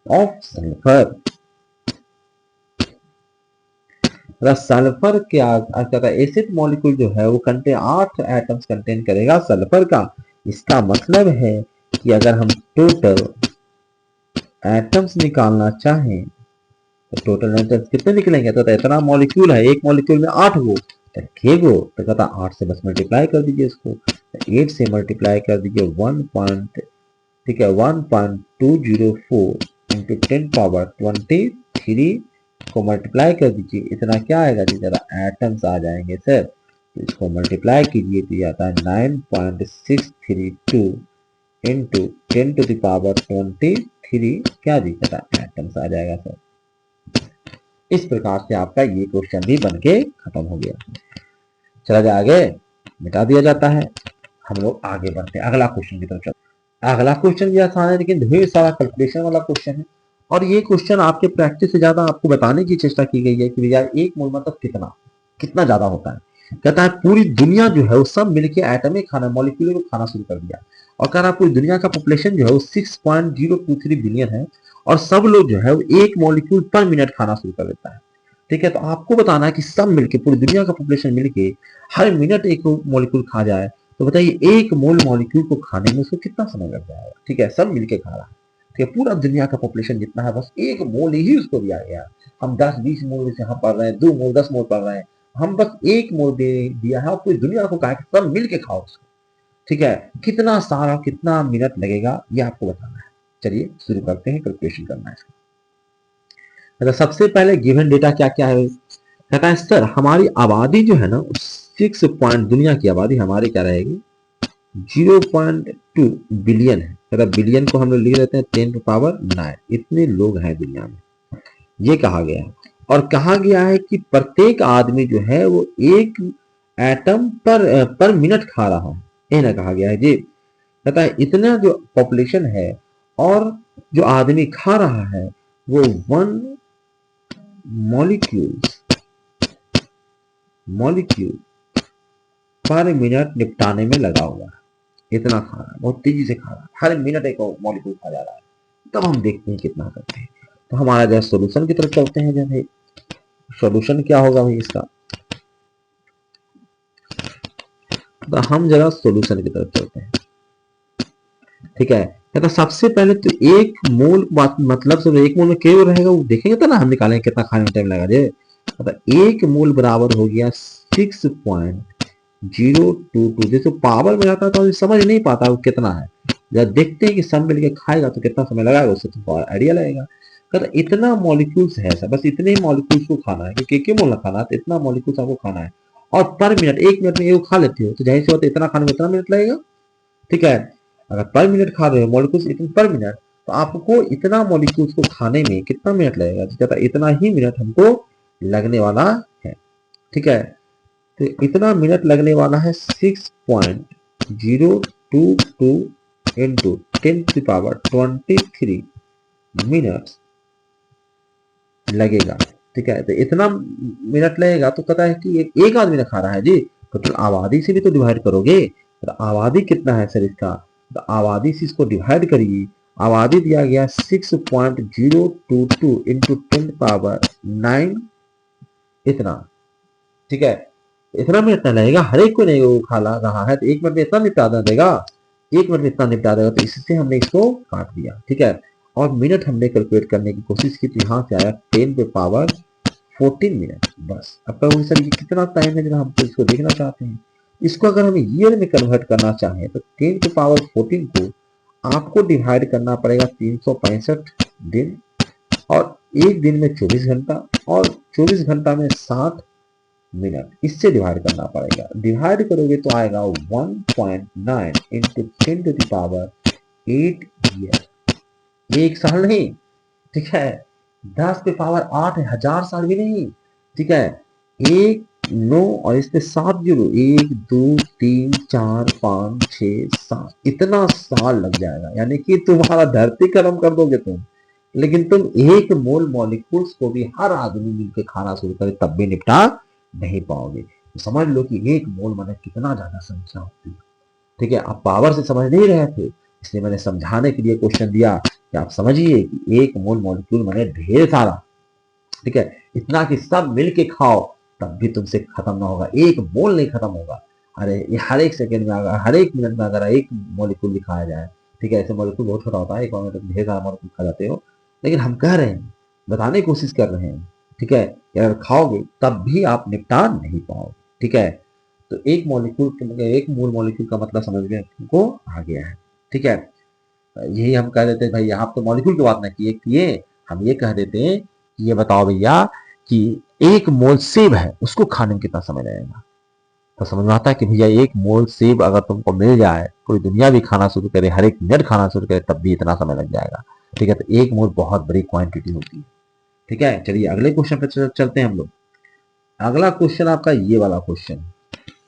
ऑफ सल्फर, सल्फर क्या कहता है, एसिड मॉलिक्यूल जो है वो कंटेन 8 एटम्स कंटेन करेगा सल्फर का। इसका मतलब है कि अगर हम टोटल एटम्स निकालना चाहें तो टोटल एटम्स कितने निकलेंगे। तो इतना मॉलिक्यूल है, एक मॉलिक्यूल में 8 गो, तो के गो, तो कहता 8 से बस मल्टीप्लाई कर दीजिए इसको। 8 से मल्टीप्लाई कर दीजिए 1 पॉइंट, ठीक है, 1.204 इंटू 10 पावर 23 को मल्टीप्लाई कर दीजिए। इतना क्या आएगा जी, जरा एटम्स आ जाएंगे सर। तो इसको मल्टीप्लाई कीजिए तो ये आता है 9.632 इंटू 10 टू द पावर 23, क्या जी, कहता एटम्स आ जाएगा सर। इस प्रकार से आपका ये क्वेश्चन भी बन के खत्म हो गया। चला जाए आगे, मिटा दिया जाता है। हम लोग आगे बढ़ते हैं अगला क्वेश्चन की तरफ चलते हैं। अगला क्वेश्चन भी आसान है लेकिन ढेर सारा कैलकुलेशन वाला क्वेश्चन है। और ये क्वेश्चन आपके प्रैक्टिस से ज्यादा आपको बताने की चेष्टा की गई है कि भैया एक मोल मतलब कितना कितना ज्यादा होता है। कहता है पूरी दुनिया जो है वो सब मिलके एटमिक खाना मॉलिक्यूल को खाना शुरू कर दिया। और कह रहा पूरी दुनिया का पॉपुलेशन जो है वो 6.023 बिलियन है और सब लोग जो है वो एक मॉलिक्यूल पर मिनट खाना शुरू कर देता है। ठीक है, तो आपको बताना है कि सब मिलके पूरी दुनिया का पॉपुलेशन मिलके हर मिनट एक मॉलिक्यूल खा जाए तो बताइए एक मोल मॉलिक्यूल को खाने में उसको कितना समय लग जाएगा। ठीक है, सब मिलके खा रहा है। ठीक है, पूरा दुनिया का पॉपुलेशन जितना है बस एक मोल ही उसको दिया गया। हम 10-20 मोल से हम पढ़ रहे हैं, 2 मोल 10 मोल पढ़ रहे हैं, हम बस एक मोल दे दिया है और पूरी दुनिया को कहा सब मिलके खाओ उसको। ठीक है, कितना सारा कितना मिनट लगेगा ये आपको बताना है। चलिए शुरू करते हैं, कैलकुलेशन करना है इसका। सबसे पहले गिवन डेटा क्या क्या है। कहता है सर हमारी आबादी जो है ना 6 पॉइंट, दुनिया की आबादी हमारी क्या रहेगी 0.2 बिलियन है। कहता बिलियन को हम लोग लिख देते हैं 10 टू पावर 9, इतने लोग हैं दुनिया में, ये कहा गया है। और कहा गया है कि प्रत्येक आदमी जो है वो एक एटम पर मिनट खा रहा है, ये ना कहा गया है जी। कहता है इतना जो पॉपुलेशन है और जो आदमी खा रहा है वो 1 मॉलिक्यूल पर मिनट निपटाने में लगा हुआ है। इतना खा रहा है, बहुत तेजी से खा रहा है, हर मिनट एक मॉलिक्यूल खा जा रहा है। तब हम देखते हैं कितना करते हैं। तो हमारा जो सोल्यूशन की तरफ चलते हैं। जब सोल्यूशन क्या होगा भाई इसका, तो हम जरा सोल्यूशन की तरफ चलते हैं। ठीक है, तो सबसे पहले तो एक मोल मतलब से एक मोल में क्या रहेगा वो देखेंगे तो ना हम निकालेंगे कितना खाने में टाइम लगा। तो एक मोल बराबर हो गया 6.022। जैसे पावर में आता है तो समझ नहीं पाता वो कितना है, जब देखते हैं कि सब मिलके खाएगा तो कितना समय लगाएगा उससे तो आइडिया लगेगा। तो इतना मॉलिक्यूल्स है सर, बस इतने ही मॉलिक्यूल्स को खाना है क्योंकि एक मोल खाना है तो इतना मॉलिक्यूल्स आपको खाना है। और पर मिनट, एक मिनट में एक खा लेते हो तो जाहिर सी बात है इतना खाने में इतना मिनट लगेगा। ठीक है, अगर पर मिनट खा रहे हो मॉलिक्यूल्स इतने पर मिनट, तो आपको इतना मॉलिक्यूल्स को खाने में कितना मिनट लगेगा, तो इतना ही मिनट हमको लगने वाला है। ठीक है, तो इतना मिनट लगने वाला है 6.022 इंटू 10 टू पावर 23 मिनट लगेगा। ठीक है, तो इतना मिनट लगेगा तो कहता है कि एक आदमी ने खा रहा है जी, तो आबादी से भी तो डिवाइड करोगे। तो आबादी कितना है सर इसका, तो आबादी से इसको डिवाइड करिए। आबादी दिया गया 6.022 इंटू 10 पावर 9 इतना। ठीक है, इतना मिनट नहीं लगेगा, हर एक को नहीं वो खा रहा है तो एक मिनट में इतना निपटा देगा, एक मिनट में इतना निपटा देगा। तो इससे हमने इसको काट दिया। ठीक है, और मिनट हमने कैलकुलेट करने की कोशिश की, तो यहाँ से आया 10 पे पावर 14 मिनट। बस अब कहोगे सर ये कितना टाइम है जरा हम तो इसको देखना चाहते हैं। इसको अगर हम ईयर में कन्वर्ट करना चाहें तो 10 पे पावर 14 को आपको डिवाइड करना पड़ेगा 365 दिन, और एक दिन में 24 घंटा, और 24 घंटा में 60 मिनट, इससे डिवाइड करना पड़ेगा। डिवाइड करोगे तो आएगा 1.9 into 10 to the power 8 year. एक साल नहीं, ठीक है, 10 पे पावर 8 है, 1000 साल भी नहीं, ठीक है। एक 9 और इस पे 7 जीरो, 1 2 3 4 5 6 7, इतना साल लग जाएगा। यानी कि तुम्हारा धरती खत्म कर दोगे तुम, लेकिन तुम एक मोल मॉलिक्यूल्स को भी हर आदमी मिलकर खाना शुरू करे तब भी निपटा नहीं पाओगे। तो समझ लो कि एक मोल माने कितना ज्यादा संख्या होती है, ठीक है। आप पावर से समझ नहीं रहे थे, इसलिए मैंने समझाने के लिए क्वेश्चन दिया कि आप समझिए कि एक मोल मॉलिक्यूल माने ढेर सारा, ठीक है। इतना कि सब मिल के खाओ तब भी तुमसे खत्म ना होगा, एक मोल नहीं खत्म होगा। अरे ये हर एक सेकंड में अगर, हर एक मिनट में अगर एक मॉलिक्यूल भी खाया जाए, ठीक है, ऐसे मॉलिक्यूल बहुत छोटा होता है, एक मिनट में ढेर सारा मॉलिक्यूल खा जाते हो, लेकिन हम कह रहे हैं, बताने की कोशिश कर रहे हैं, ठीक है, कि अगर खाओगे तब भी आप निपटा नहीं पाओगे, ठीक है। तो एक मॉलिक्यूल, एक मोल मॉलिक्यूल का मतलब समझ गए तुमको आ गया है, ठीक है। यही हम कह देते हैं भाई, आप तो मॉलिक्यूल की बात ना किए, हम ये कह देते हैं कि ये बताओ भैया कि एक मोल सेब है, उसको खाने में कितना समय लगेगा। तो समझ में आता है कि भैया एक मोल सेब अगर तुमको मिल जाए, पूरी दुनिया भी खाना शुरू करे, हर एक मिनट खाना शुरू करे, तब भी इतना समय लग जाएगा, ठीक है। तो एक मोल बहुत बड़ी क्वांटिटी होती है, ठीक है। चलिए अगले क्वेश्चन पे चलते हैं हम लोग। अगला क्वेश्चन आपका ये वाला क्वेश्चन,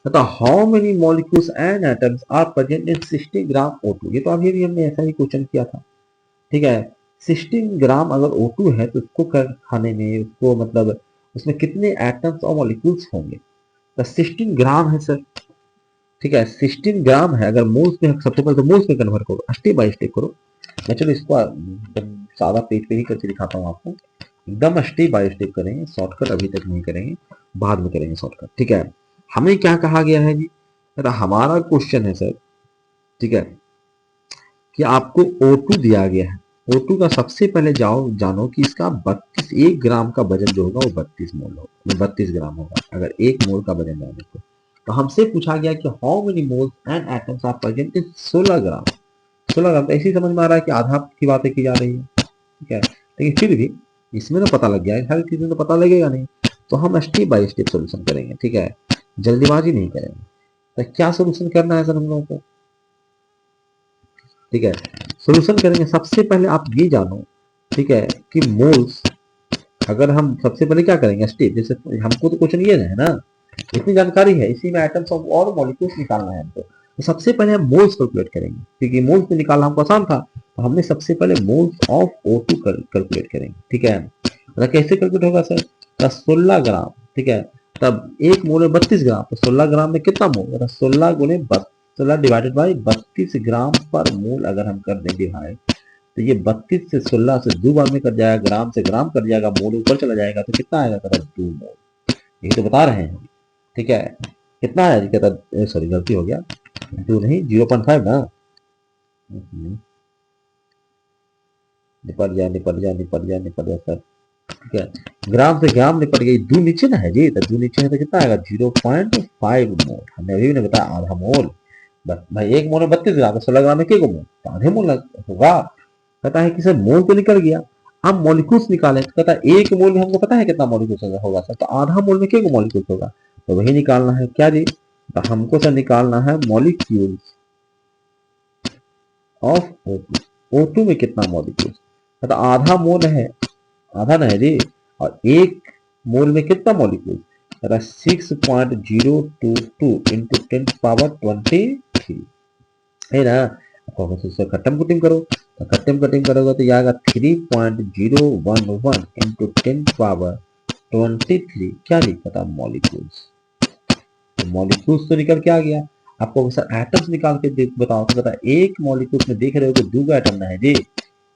तो how many molecules and atoms are present in 60 gram O2। ये तो अभी भी हमने ऐसा ही क्वेश्चन किया था, ठीक है। 16 ग्राम अगर O2 है तो उसको खाने में, उसको मतलब उसमें कितने एटम्स और मॉलिक्यूल्स होंगे। तो 16 ग्राम है सर, ठीक है, 16 ग्राम है। अगर मोल्स में, सबसे पहले तो मोल्स में कन्वर्ट करो, स्टेप बाय स्टेप करो। मैं चलो इसको एकदम सादा पेज पे ही करके दिखाता हूँ आपको, एकदम स्टेप बाय स्टेप करेंगे, शॉर्टकट अभी तक नहीं करेंगे, बाद में करेंगे शॉर्टकट, ठीक है। हमें क्या कहा गया है जी, हमारा क्वेश्चन है सर, ठीक है, कि आपको O2 दिया गया है। O2 का सबसे पहले जानो कि इसका 1 ग्राम का वजन जो होगा वो 32 मोल होगा, 32 ग्राम होगा अगर 1 मोल का वजन जाने तो हमसे पूछा गया कि how many moles and atoms are present in 16 gram. 16 gram तो ऐसे ही समझ में आ रहा है कि आधा की बातें की जा रही है, ठीक है। लेकिन फिर भी इसमें तो पता लग गया है, हर चीज में तो पता लगेगा नहीं, तो हम स्टेप बाय स्टेप सोल्यूशन करेंगे, ठीक है, जल्दीबाजी नहीं करेंगे। तो क्या सोल्यूशन करना है सर हम लोगों को, ठीक है। सोल्यूशन करेंगे, सबसे पहले आप ये जानो, ठीक है, कि मोल्स, अगर हम सबसे पहले क्या करेंगे स्टेप, जैसे हमको तो क्वेश्चन ये है ना, इतनी जानकारी है, इसी में एटम्स और मॉलिक्यूल्स निकालना है हमको, तो सबसे पहले हम मोल्स कैलकुलेट करेंगे, क्योंकि मोल्स में निकालना हमको आसान था, तो हमने सबसे पहले मोल्स ऑफ O2 कैलकुलेट करेंगे, ठीक है। मतलब कैसे कैलकुलेट होगा सर, 16 ग्राम, ठीक है, तब एक मोल में 32 ग्राम, तो 16 ग्राम में कितना मोल, 16 गुने 16 डिवाइडेड बाई 32 ग्राम पर मोल अगर हम कर दें डिवाइड, तो ये 32 से 16 से 2 बार में कट जाएगा, ग्राम से ग्राम कट जाएगा, मोल ऊपर चला जाएगा, तो कितना आएगा, कहता 2 मोल। यही तो बता रहे हैं, ठीक है। कितना आया जी, कहता सॉरी गलती हो गया, 2 नहीं 0.5 ना, निपट जाए निपट जाए निपट जाए निपट जाए सर, ठीक है। ग्राम से ग्राम निपट गई, 2 नीचे ना है जी, तो 2 नीचे है तो कितना आएगा 0.5 मोल। हमने अभी भी बताया आधा मोल, बस भाई एक मोल में 32 ग्राम, 16 ग्राम में क्या मोल, तो आधे मोल होगा। कहता है कि सर मोल तो निकल गया, हम मॉलिक्यूल्स निकालें, तो कहता है एक मोल में हमको पता है कितना मॉलिक्यूल्स होगा सर, तो आधा मोल में क्या मॉलिक्यूल्स होगा, तो वही निकालना है क्या जी, तो हमको सर निकालना है मॉलिक्यूल्स ऑफ O2। O2 में कितना मॉलिक्यूल्स, तो आधा मोल है, आधा ना है जी, और एक मोल में कितना मॉलिक्यूल, 6.022 इंटू 10 पावर 23 है ना। खत्म कुटिंग करो, तो खत्म कटिंग करोगे तो आएगा 3.011 इंटू 10 पावर 23, क्या लिखा था मॉलिक्यूल्स। तो मॉलिक्यूल्स तो निकल के आ गया, आपको सर एटम्स निकाल के बताओ, तो बता एक मॉलिक्यूल्स में देख रहे हो कि 2 एटम ना है जी,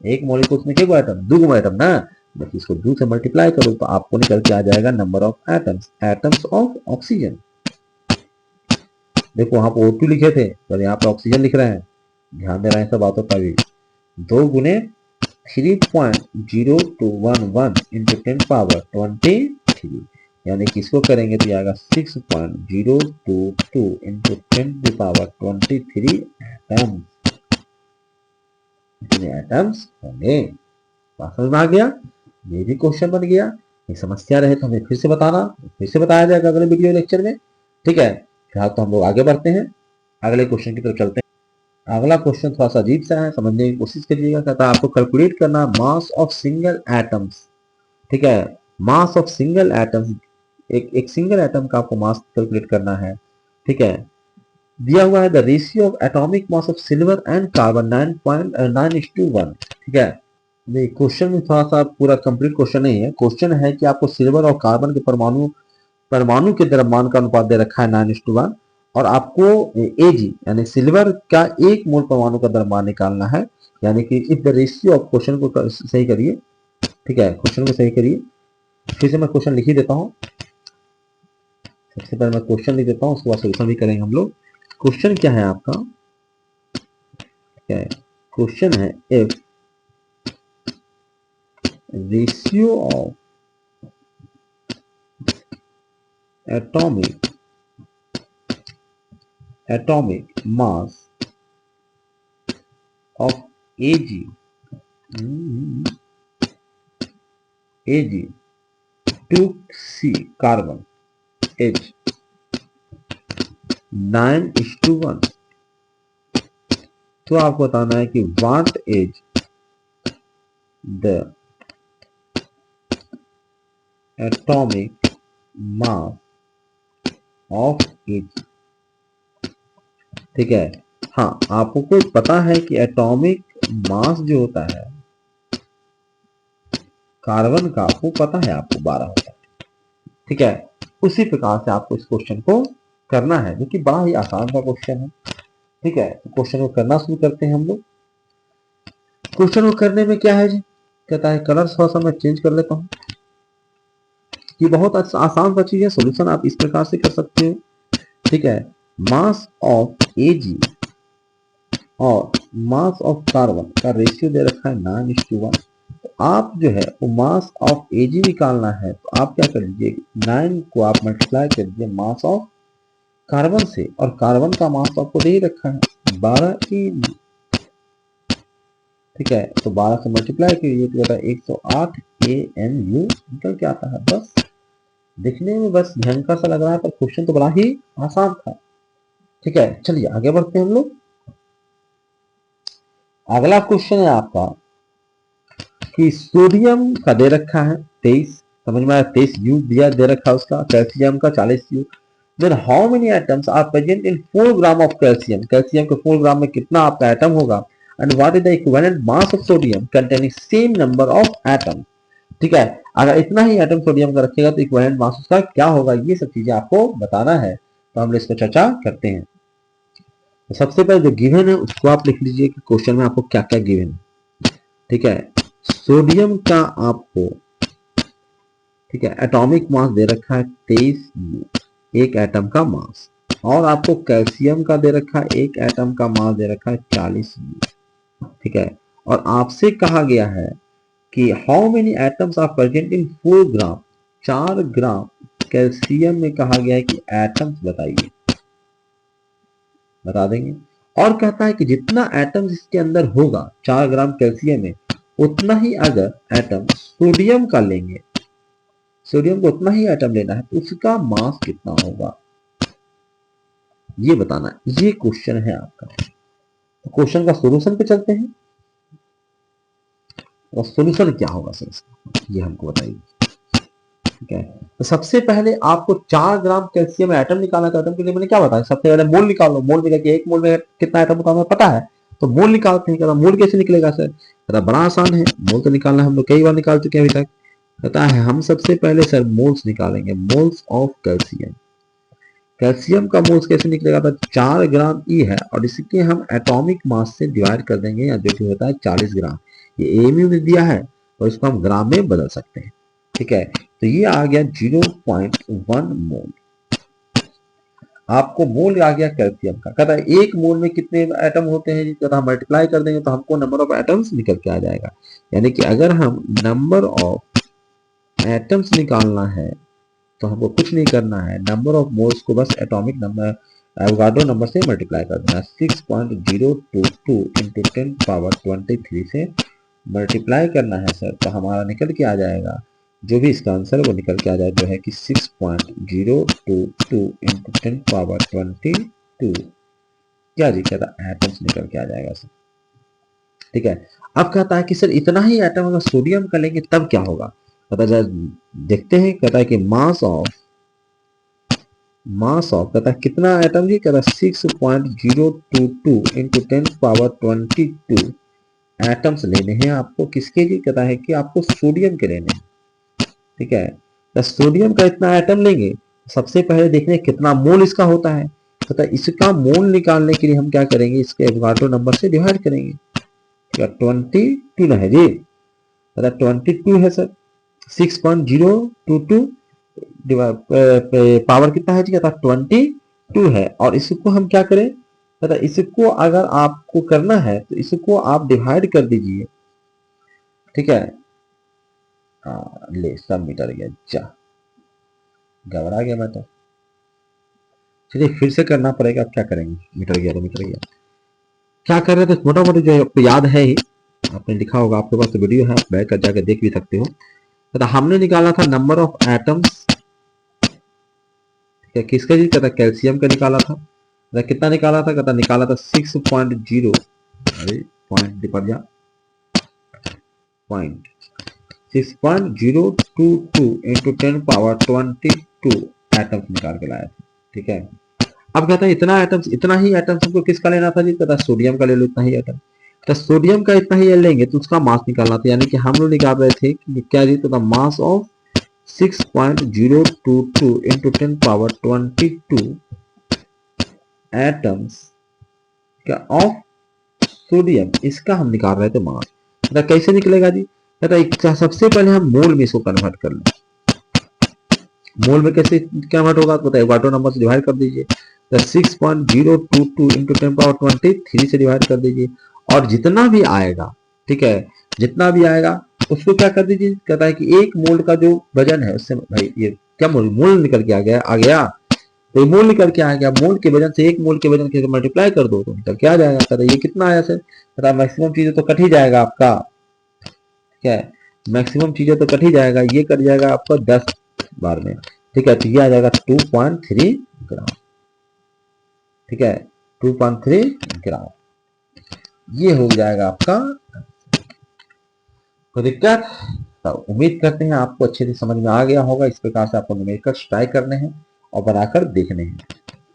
एक मॉलिक्यूल्स में क्या एटम, 2 एटम ना, बस इसको 2 से मल्टीप्लाई करो तो आपको निकल के आ जाएगा number of atoms, atoms of oxygen. देखो वहां पर O2 लिखे थे, पर यहाँ पे ऑक्सीजन लिख रहे हैं, ध्यान दे रहे हैं सब बातों का भी। 2 गुने 3.0211 इंटू 10 पावर 23, यानी कि इसको करेंगे तो आएगा 6.022 इंटू 10 पावर 23 एटम्स। इतने एटम्स होंगे। बात समझ में आ गया? ये भी क्वेश्चन बन गया। ये समस्या रहे तो हमें फिर से बताना, फिर से बताया जाएगा अगले वीडियो लेक्चर में। ठीक है, फिलहाल तो हम लोग आगे बढ़ते हैं, अगले क्वेश्चन की तरफ चलते हैं। अगला क्वेश्चन थोड़ा सा अजीब सा है, समझने की कोशिश करिएगा। कहता है आपको कैलकुलेट करना मास ऑफ सिंगल एटम्स। ठीक है, मास ऑफ सिंगल एटम्स, एक सिंगल एटम का आपको मास कैलकुलेट करना है। ठीक है, दिया हुआ है the ratio of atomic mass of silver and carbon 9.9:1। ठीक है, क्वेश्चन में थोड़ा सा पूरा कंप्लीट क्वेश्चन नहीं है। क्वेश्चन है कि आपको सिल्वर और कार्बन के परमाणु परमाणु के द्रव्यमान का अनुपात दे रखा है 9:1, और आपको एजी यानी सिल्वर का 1 मोल परमाणु का द्रव्यमान निकालना है। यानी कि if the ratio of, question को सही करिए। ठीक है, क्वेश्चन को सही करिए। फिर से मैं क्वेश्चन लिख ही देता हूँ। सबसे पहले मैं क्वेश्चन लिख देता हूँ, उसके बाद सोल्यूशन भी करेंगे हम लोग। क्वेश्चन क्या है आपका? क्या है क्वेश्चन? है if ratio of atomic mass of Ag to C carbon is 9:1, तो आपको बताना है कि what is the atomic mass of Ag। ठीक है, हाँ आपको पता है कि एटॉमिक मास जो होता है कार्बन का, वो पता है आपको 12 होता है। ठीक है, उसी प्रकार से आपको इस क्वेश्चन को करना है, जो कि बड़ा ही आसान सा क्वेश्चन है। ठीक है, तो क्वेश्चन को करना शुरू करते हैं हम लोग। क्वेश्चन को करने में क्या है जी, कहता है कलर थोड़ा सा मैं चेंज कर लेता हूँ। ये बहुत आसान सा चीज है, सॉल्यूशन आप इस प्रकार से कर सकते हो। ठीक है, मास ऑफ Ag और मास ऑफ कार्बन का रेशियो दे रखा है 9:1। तो आप जो है वो मास ऑफ Ag निकालना है, तो आप क्या कर लीजिए, 9 को आप मल्टीप्लाई कर दीजिए मास ऑफ कार्बन से, और कार्बन का मास तो आपको दे ही रखा है 12 Ag। ठीक है, तो 12 से मल्टीप्लाई कीजिए तो कहता है 108 AMU निकल के आता है। बस दिखने में बस भयंकर सा लग रहा है, पर क्वेश्चन तो बड़ा ही आसान था। ठीक है, चलिए आगे बढ़ते हैं हम लोग। अगला क्वेश्चन है आपका कि सोडियम का दे रखा है 23, समझ में आया, 23 U दिया दे रखा है उसका, कैल्शियम का 40 U। Then how many atoms are present in 4 gram of calcium, calcium के 4 ग्राम में कितना आपका एटम होगा, and what is the equivalent mass of sodium containing same number of atom. ठीक है, अगर इतना ही एटम सोडियम का रखेगा तो इक्विवेलेंट मास उसका क्या होगा, ये सब चीजें आपको बताना है। तो हम लोग इस पर चर्चा करते हैं। तो सबसे पहले जो गिवन है उसको आप लिख लीजिए कि क्वेश्चन में आपको क्या क्या गिवन है। ठीक है, सोडियम का आपको, ठीक है, एटॉमिक मास दे रखा है 23 U, एक एटम का मास, और आपको कैल्शियम का दे रखा है एक एटम का मास दे रखा है 40 U। ठीक है, और आपसे कहा गया है कि how many atoms are present in 4 gram, 4 gram calcium में कहा गया है कि एटम्स बताइए, बता देंगे। और कहता है कि जितना एटम्स इसके अंदर होगा 4 ग्राम कैल्शियम में, उतना ही अगर एटम सोडियम का लेंगे, सोडियम को उतना ही एटम लेना है, तो उसका मास कितना होगा ये बताना है। ये क्वेश्चन है आपका। तो क्वेश्चन का सॉल्यूशन पे चलते हैं, और सॉल्यूशन क्या होगा सर इसका, ये हमको बताइए। ठीक है, तो सबसे पहले आपको 4 ग्राम कैल्शियम एटम निकालना है। तो एटम के लिए मैंने क्या बताया, सबसे पहले मोल निकाल लो। मोल में क्या, एक मोल में कितना एटम होता है हमें पता है, तो मोल निकालते हैं। कहता मोल कैसे निकलेगा सर, कहता बड़ा आसान है, मोल तो निकालना हम लोग कई बार निकाल चुके हैं अभी तक। कहता है हम सबसे पहले सर मोल्स निकालेंगे, मोल्स ऑफ कैल्शियम। कैल्शियम का मोल्स कैसे निकलेगा, तो 4 ग्राम ई है, और इसके हम एटॉमिक मास से डिवाइड कर देंगे, या जो कि होता है 40 ग्राम। ये एमयू में दिया है, और इसको हम ग्राम में बदल सकते हैं। ठीक है, तो ये आ गया 0.1 मोल। आपको मोल आ गया कैल्शियम का, कहता है एक मोल में कितने एटम होते हैं, कहता है मल्टीप्लाई कर देंगे तो हमको नंबर ऑफ एटम्स निकल के आ जाएगा। यानी कि अगर हम नंबर ऑफ एटम्स निकालना है तो हमको कुछ नहीं करना है, नंबर ऑफ मोल्स को बस एटॉमिक नंबर एवोगाड्रो नंबर से मल्टीप्लाई कर देना। 6.022 इंटू 10⁻23 से मल्टीप्लाई करना है सर, तो हमारा निकल के आ जाएगा, जो भी इसका आंसर वो निकल के आ जाए, जो है कि 6.022 इंटू 10⁻22 क्या जी, कहता एटम्स निकल के आ जाएगा सर। ठीक है, अब कहता है कि सर इतना ही एटम अगर सोडियम का लेंगे तब क्या होगा, कहता है देखते हैं। कहता है कि मास ऑफ कहता है कितना एटम जी, कहता है 6.022 इंटू 10⁻22 एटम्स लेने हैं आपको, किसके जी, कहता है कि आपको सोडियम के लेने हैं। ठीक है, तो सोडियम का इतना एटम लेंगे, सबसे पहले देखने कितना मोल इसका होता है। कहता है इसका मोल निकालने के लिए हम क्या करेंगे, इसके एवोगाड्रो नंबर से डिवाइड करेंगे। 22 है जी, 22 है सर। 6.022 पावर कितना है जी, कहता 22 है। और इसको हम क्या करें, कहता इसको अगर आपको करना है तो इसको आप डिवाइड कर दीजिए। ठीक है, ले सब मीटर गया, जा घबरा गया मैं तो। चलिए फिर से करना पड़ेगा, अब क्या करेंगे, मीटर गया तो मीटर गया। क्या कर रहे थे, मोटा मोटी जो आपको याद है ही, आपने लिखा होगा, आपके पास तो वीडियो है, बैठ कर जाकर देख भी सकते हो। तो हमने निकाला था नंबर ऑफ एटम्स, किसका जी, कहता कैल्शियम का निकाला था। कहता कितना निकाला था, कहता निकाला था 6.0, अरे पॉइंट निपट जा, पॉइंट 6.022 इंटू 10⁻22 एटम्स निकाल के लाया था। ठीक है, अब कहता है इतना एटम्स, इतना ही एटम्स हमको किसका लेना था जी, कहता सोडियम का ले लो इतना ही एटम। तो सोडियम का इतना ही लेंगे तो उसका मास निकालना था, यानी कि हम लोग निकाल रहे थे कि क्या जी, तो मास ऑफ 6.022 इंटू 10⁻22 एटम्स क्या ऑफ सोडियम, इसका हम निकाल रहे थे मास। कहता कैसे निकलेगा जी, कहता सबसे पहले हम मोल में इसको कन्वर्ट कर लें। मोल में कैसे कन्वर्ट होगा, तो एवोगाड्रो नंबर से डिवाइड कर दीजिए। 6.022 इंटू 10⁻23 से डिवाइड कर दीजिए, और जितना भी आएगा, ठीक है, जितना भी आएगा उसको क्या कर दीजिए। कहता है कि एक मोल का जो वजन है उससे, भाई ये क्या मोल निकल के आ गया, तो मोल निकल के आ गया, मोल के वजन से एक मोल के वजन के मल्टीप्लाई कर दो तो निकल के आ जाएगा। कहता ये कितना आया सर, कहता मैक्सिमम चीजें तो कट ही जाएगा आपका, ठीक है, मैक्सिमम चीजें तो कट ही जाएगा, ये कट जाएगा आपका 10 बार में। ठीक है, तो ये आ जाएगा 2.3 ग्राम। ठीक है, 2.3 ग्राम ये हो जाएगा आपका। तो दिक्कत, तो उम्मीद करते हैं आपको अच्छे से समझ में आ गया होगा। इस प्रकार से आपको न्यूमेरिकल्स ट्राई करने हैं और बनाकर देखने हैं।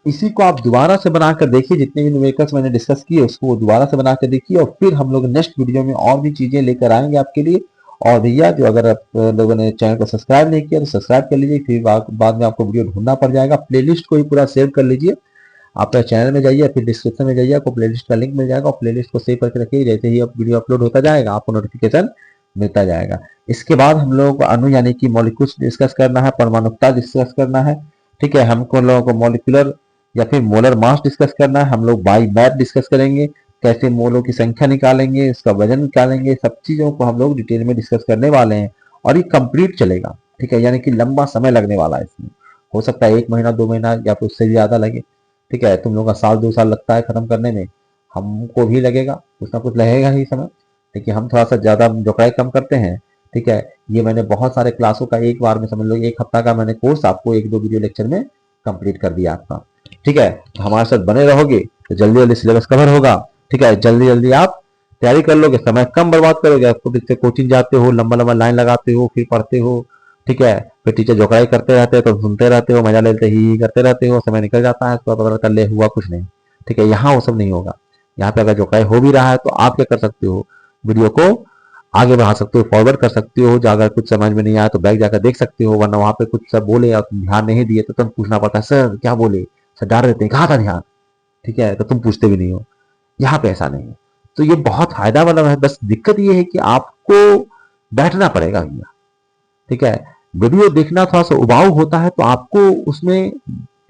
इसी को आप दोबारा से बनाकर देखिए, जितने भी न्यूमेरिकल्स मैंने डिस्कस किए उसको दोबारा से बनाकर देखिए, और फिर हम लोग नेक्स्ट वीडियो में और भी चीजें लेकर आएंगे आपके लिए। और भैया जो अगर आप लोगों ने चैनल को सब्सक्राइब नहीं किया तो सब्सक्राइब कर लीजिए, फिर बाद में आपको वीडियो ढूंढना पड़ जाएगा। प्लेलिस्ट को ही पूरा सेव कर लीजिए, आप चैनल में जाइए, फिर डिस्क्रिप्शन में जाइए, आपको प्लेलिस्ट का लिंक मिल जाएगा, और प्लेलिस्ट को सेव करके रखिए। जैसे ही वीडियो अपलोड होता जाएगा आपको नोटिफिकेशन मिलता जाएगा। इसके बाद हम लोगों को अणु यानी कि मॉलिक्यूल्स डिस्कस करना है, परमाणुकता डिस्कस करना है। ठीक है, हमको लोगों को मॉलिक्यूलर या फिर मोलर मास डिस्कस करना है। हम लोग बाई मैथ डिस्कस करेंगे, कैसे मोलों की संख्या निकालेंगे, इसका वजन निकालेंगे, सब चीजों को हम लोग डिटेल में डिस्कस करने वाले हैं। और ये कंप्लीट चलेगा, ठीक है, यानी कि लंबा समय लगने वाला है इसमें। हो सकता है 1 महीना 2 महीना या फिर उससे भी ज्यादा लगे। ठीक है, तुम लोगों का साल 2 साल लगता है खत्म करने में, हमको भी लगेगा, कुछ ना कुछ लगेगा ही समय। देखिए हम थोड़ा सा ज्यादा जोकड़ाई कम करते हैं। ठीक है, ये मैंने बहुत सारे क्लासों का एक बार में, समझ लो 1 हफ्ता का मैंने कोर्स आपको 1-2 वीडियो लेक्चर में कंप्लीट कर दिया आपका। ठीक है, तो हमारे साथ बने रहोगे तो जल्दी जल्दी सिलेबस कवर होगा। ठीक है, जल्दी जल्दी आप तैयारी कर लोगे, समय कम बर्बाद करोगे। आपको कोचिंग जाते हो, लंबा लंबा लाइन लगाते हो, फिर पढ़ते हो। ठीक है, फिर टीचर जोकड़ाई करते रहते हैं तो सुनते रहते हो, मजा लेते ही करते रहते हो, समय निकल जाता है, तो पता ले हुआ कुछ नहीं। ठीक है, यहाँ वो सब नहीं होगा। यहाँ पे अगर जोकड़ाई हो भी रहा है तो आप क्या कर सकते हो, वीडियो को आगे बढ़ा सकते हो, फॉरवर्ड कर सकते हो। जो अगर कुछ समझ में नहीं आया तो बैक जाकर देख सकते हो, वरना वहां पे कुछ सब बोले और तुम ध्यान नहीं दिए तो तुम पूछना पड़ता है, सर क्या बोले, सर डाल देते हैं, कहा था ध्यान। ठीक है, तो तुम पूछते भी नहीं हो। यहाँ पे ऐसा नहीं है, तो ये बहुत फायदा वाला है। बस दिक्कत ये है कि आपको बैठना पड़ेगा भैया। ठीक है, वीडियो देखना थोड़ा सा उबाऊ होता है, तो आपको उसमें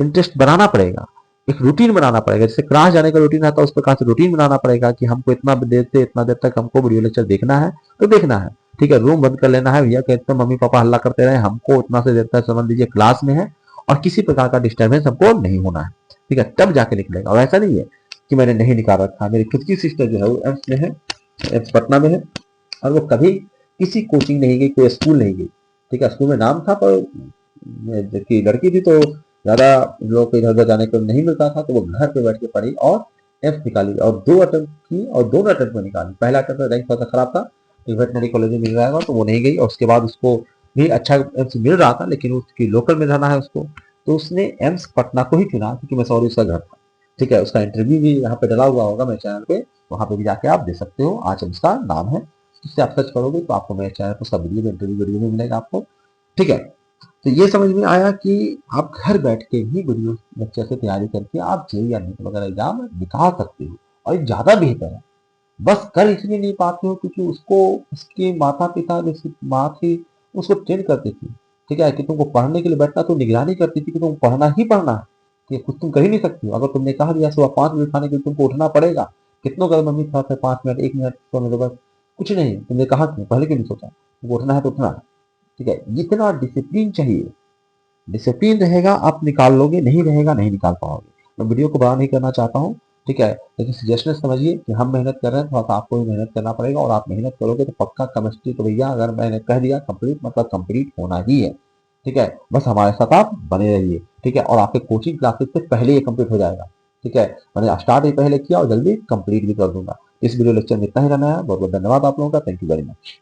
इंटरेस्ट बनाना पड़ेगा। एक रूटीन बनाना पड़ेगा, जैसे क्लास जाने का रूटीन आता है उस प्रकार से रूटीन बनाना पड़ेगा कि हमको इतना देर से इतना देर तक हमको वीडियो लेक्चर देखना है तो देखना है। ठीक है, रूम बंद कर लेना है, भैया कहते हैं मम्मी पापा हल्ला करते रहे, हमको उतना से देर तक समझ लीजिए क्लास में है और किसी प्रकार का डिस्टर्बेंस हमको नहीं होना है। ठीक है, तब जाके निकलेगा। और ऐसा नहीं है कि मैंने नहीं निकाल रखा, मेरी खुद की सिस्टर जो है वो एम्स में है, एम्स पटना में है, और वो कभी किसी कोचिंग नहीं गई, कोई स्कूल नहीं गई। ठीक है, स्कूल में नाम था पर जबकि लड़की थी तो ज्यादा लोग को इधर उधर जाने को नहीं मिलता था, तो वो घर पे बैठ के पढ़ी और एम्स निकाली और 2 अटेम्प्ट की और दोनों अटेम्प्ट में निकाली। पहला अटेम्प्ट में रैंक थोड़ा खराब था, तो वेटनरी कॉलेज में मिल रहा था तो वो नहीं गई, और उसके बाद उसको भी अच्छा एम्स मिल रहा था लेकिन उसकी लोकल में रहना है उसको, तो उसने एम्स पटना को ही चुना क्योंकि मैं सॉरी उसका घर था। ठीक है, उसका इंटरव्यू भी यहाँ पे डला हुआ होगा मेरे चैनल पे, वहाँ पे भी जाके आप दे सकते हो, आचम उसका नाम है, उससे आप सर्च करोगे तो आपको मेरे चैनल पर उसका वीडियो वीडियो भी मिलेगा आपको। ठीक है, तो ये समझ में आया कि आप घर बैठ के ही वीडियो लेक्चर से तैयारी करके आप जेईई या नीट वगैरह एग्जाम निकाल सकते हो, और ये ज्यादा बेहतर है। बस कर इसलिए नहीं पाते हो क्योंकि उसको उसके माता पिता जैसे माँ थी उसको ट्रेन करती थी। ठीक है, कि तुमको पढ़ने के लिए बैठना तो निगरानी करती थी कि तुम पढ़ना ही पढ़ना है। ठीक है, कुछ तुम कर ही नहीं सकती हो। अगर तुमने कहा दिया सुबह 5 बजे उठाने के लिए तुमको उठना पड़ेगा, कितनों का मम्मी थोड़ा सा 5 मिनट 1 मिनट सोने दो बस, कुछ नहीं, तुमने कहा क्यों, पहले क्यों नहीं सोचा, तुमको उठना है तो उठना है। ठीक है, इतना डिसिप्लिन चाहिए, डिसिप्लिन रहेगा आप निकाल लोगे, नहीं रहेगा नहीं निकाल पाओगे। मैं वीडियो को बड़ा नहीं करना चाहता हूँ। ठीक है, लेकिन सजेशन समझिए कि हम मेहनत कर रहे हैं, थोड़ा सा आपको भी मेहनत करना पड़ेगा, और आप मेहनत करोगे तो पक्का केमिस्ट्री तो भैया अगर मैंने कह दिया कंप्लीट मतलब कंप्लीट होना ही है। ठीक है, बस हमारे साथ आप बने रहिए। ठीक है, और आपके कोचिंग क्लासेस से पहले ये कंप्लीट हो जाएगा। ठीक है, मैंने स्टार्ट ही पहले किया और जल्दी कंप्लीट भी कर दूंगा। इस वीडियो लेक्चर में इतना ही रहना है। बहुत बहुत धन्यवाद आप लोगों का, थैंक यू वेरी मच।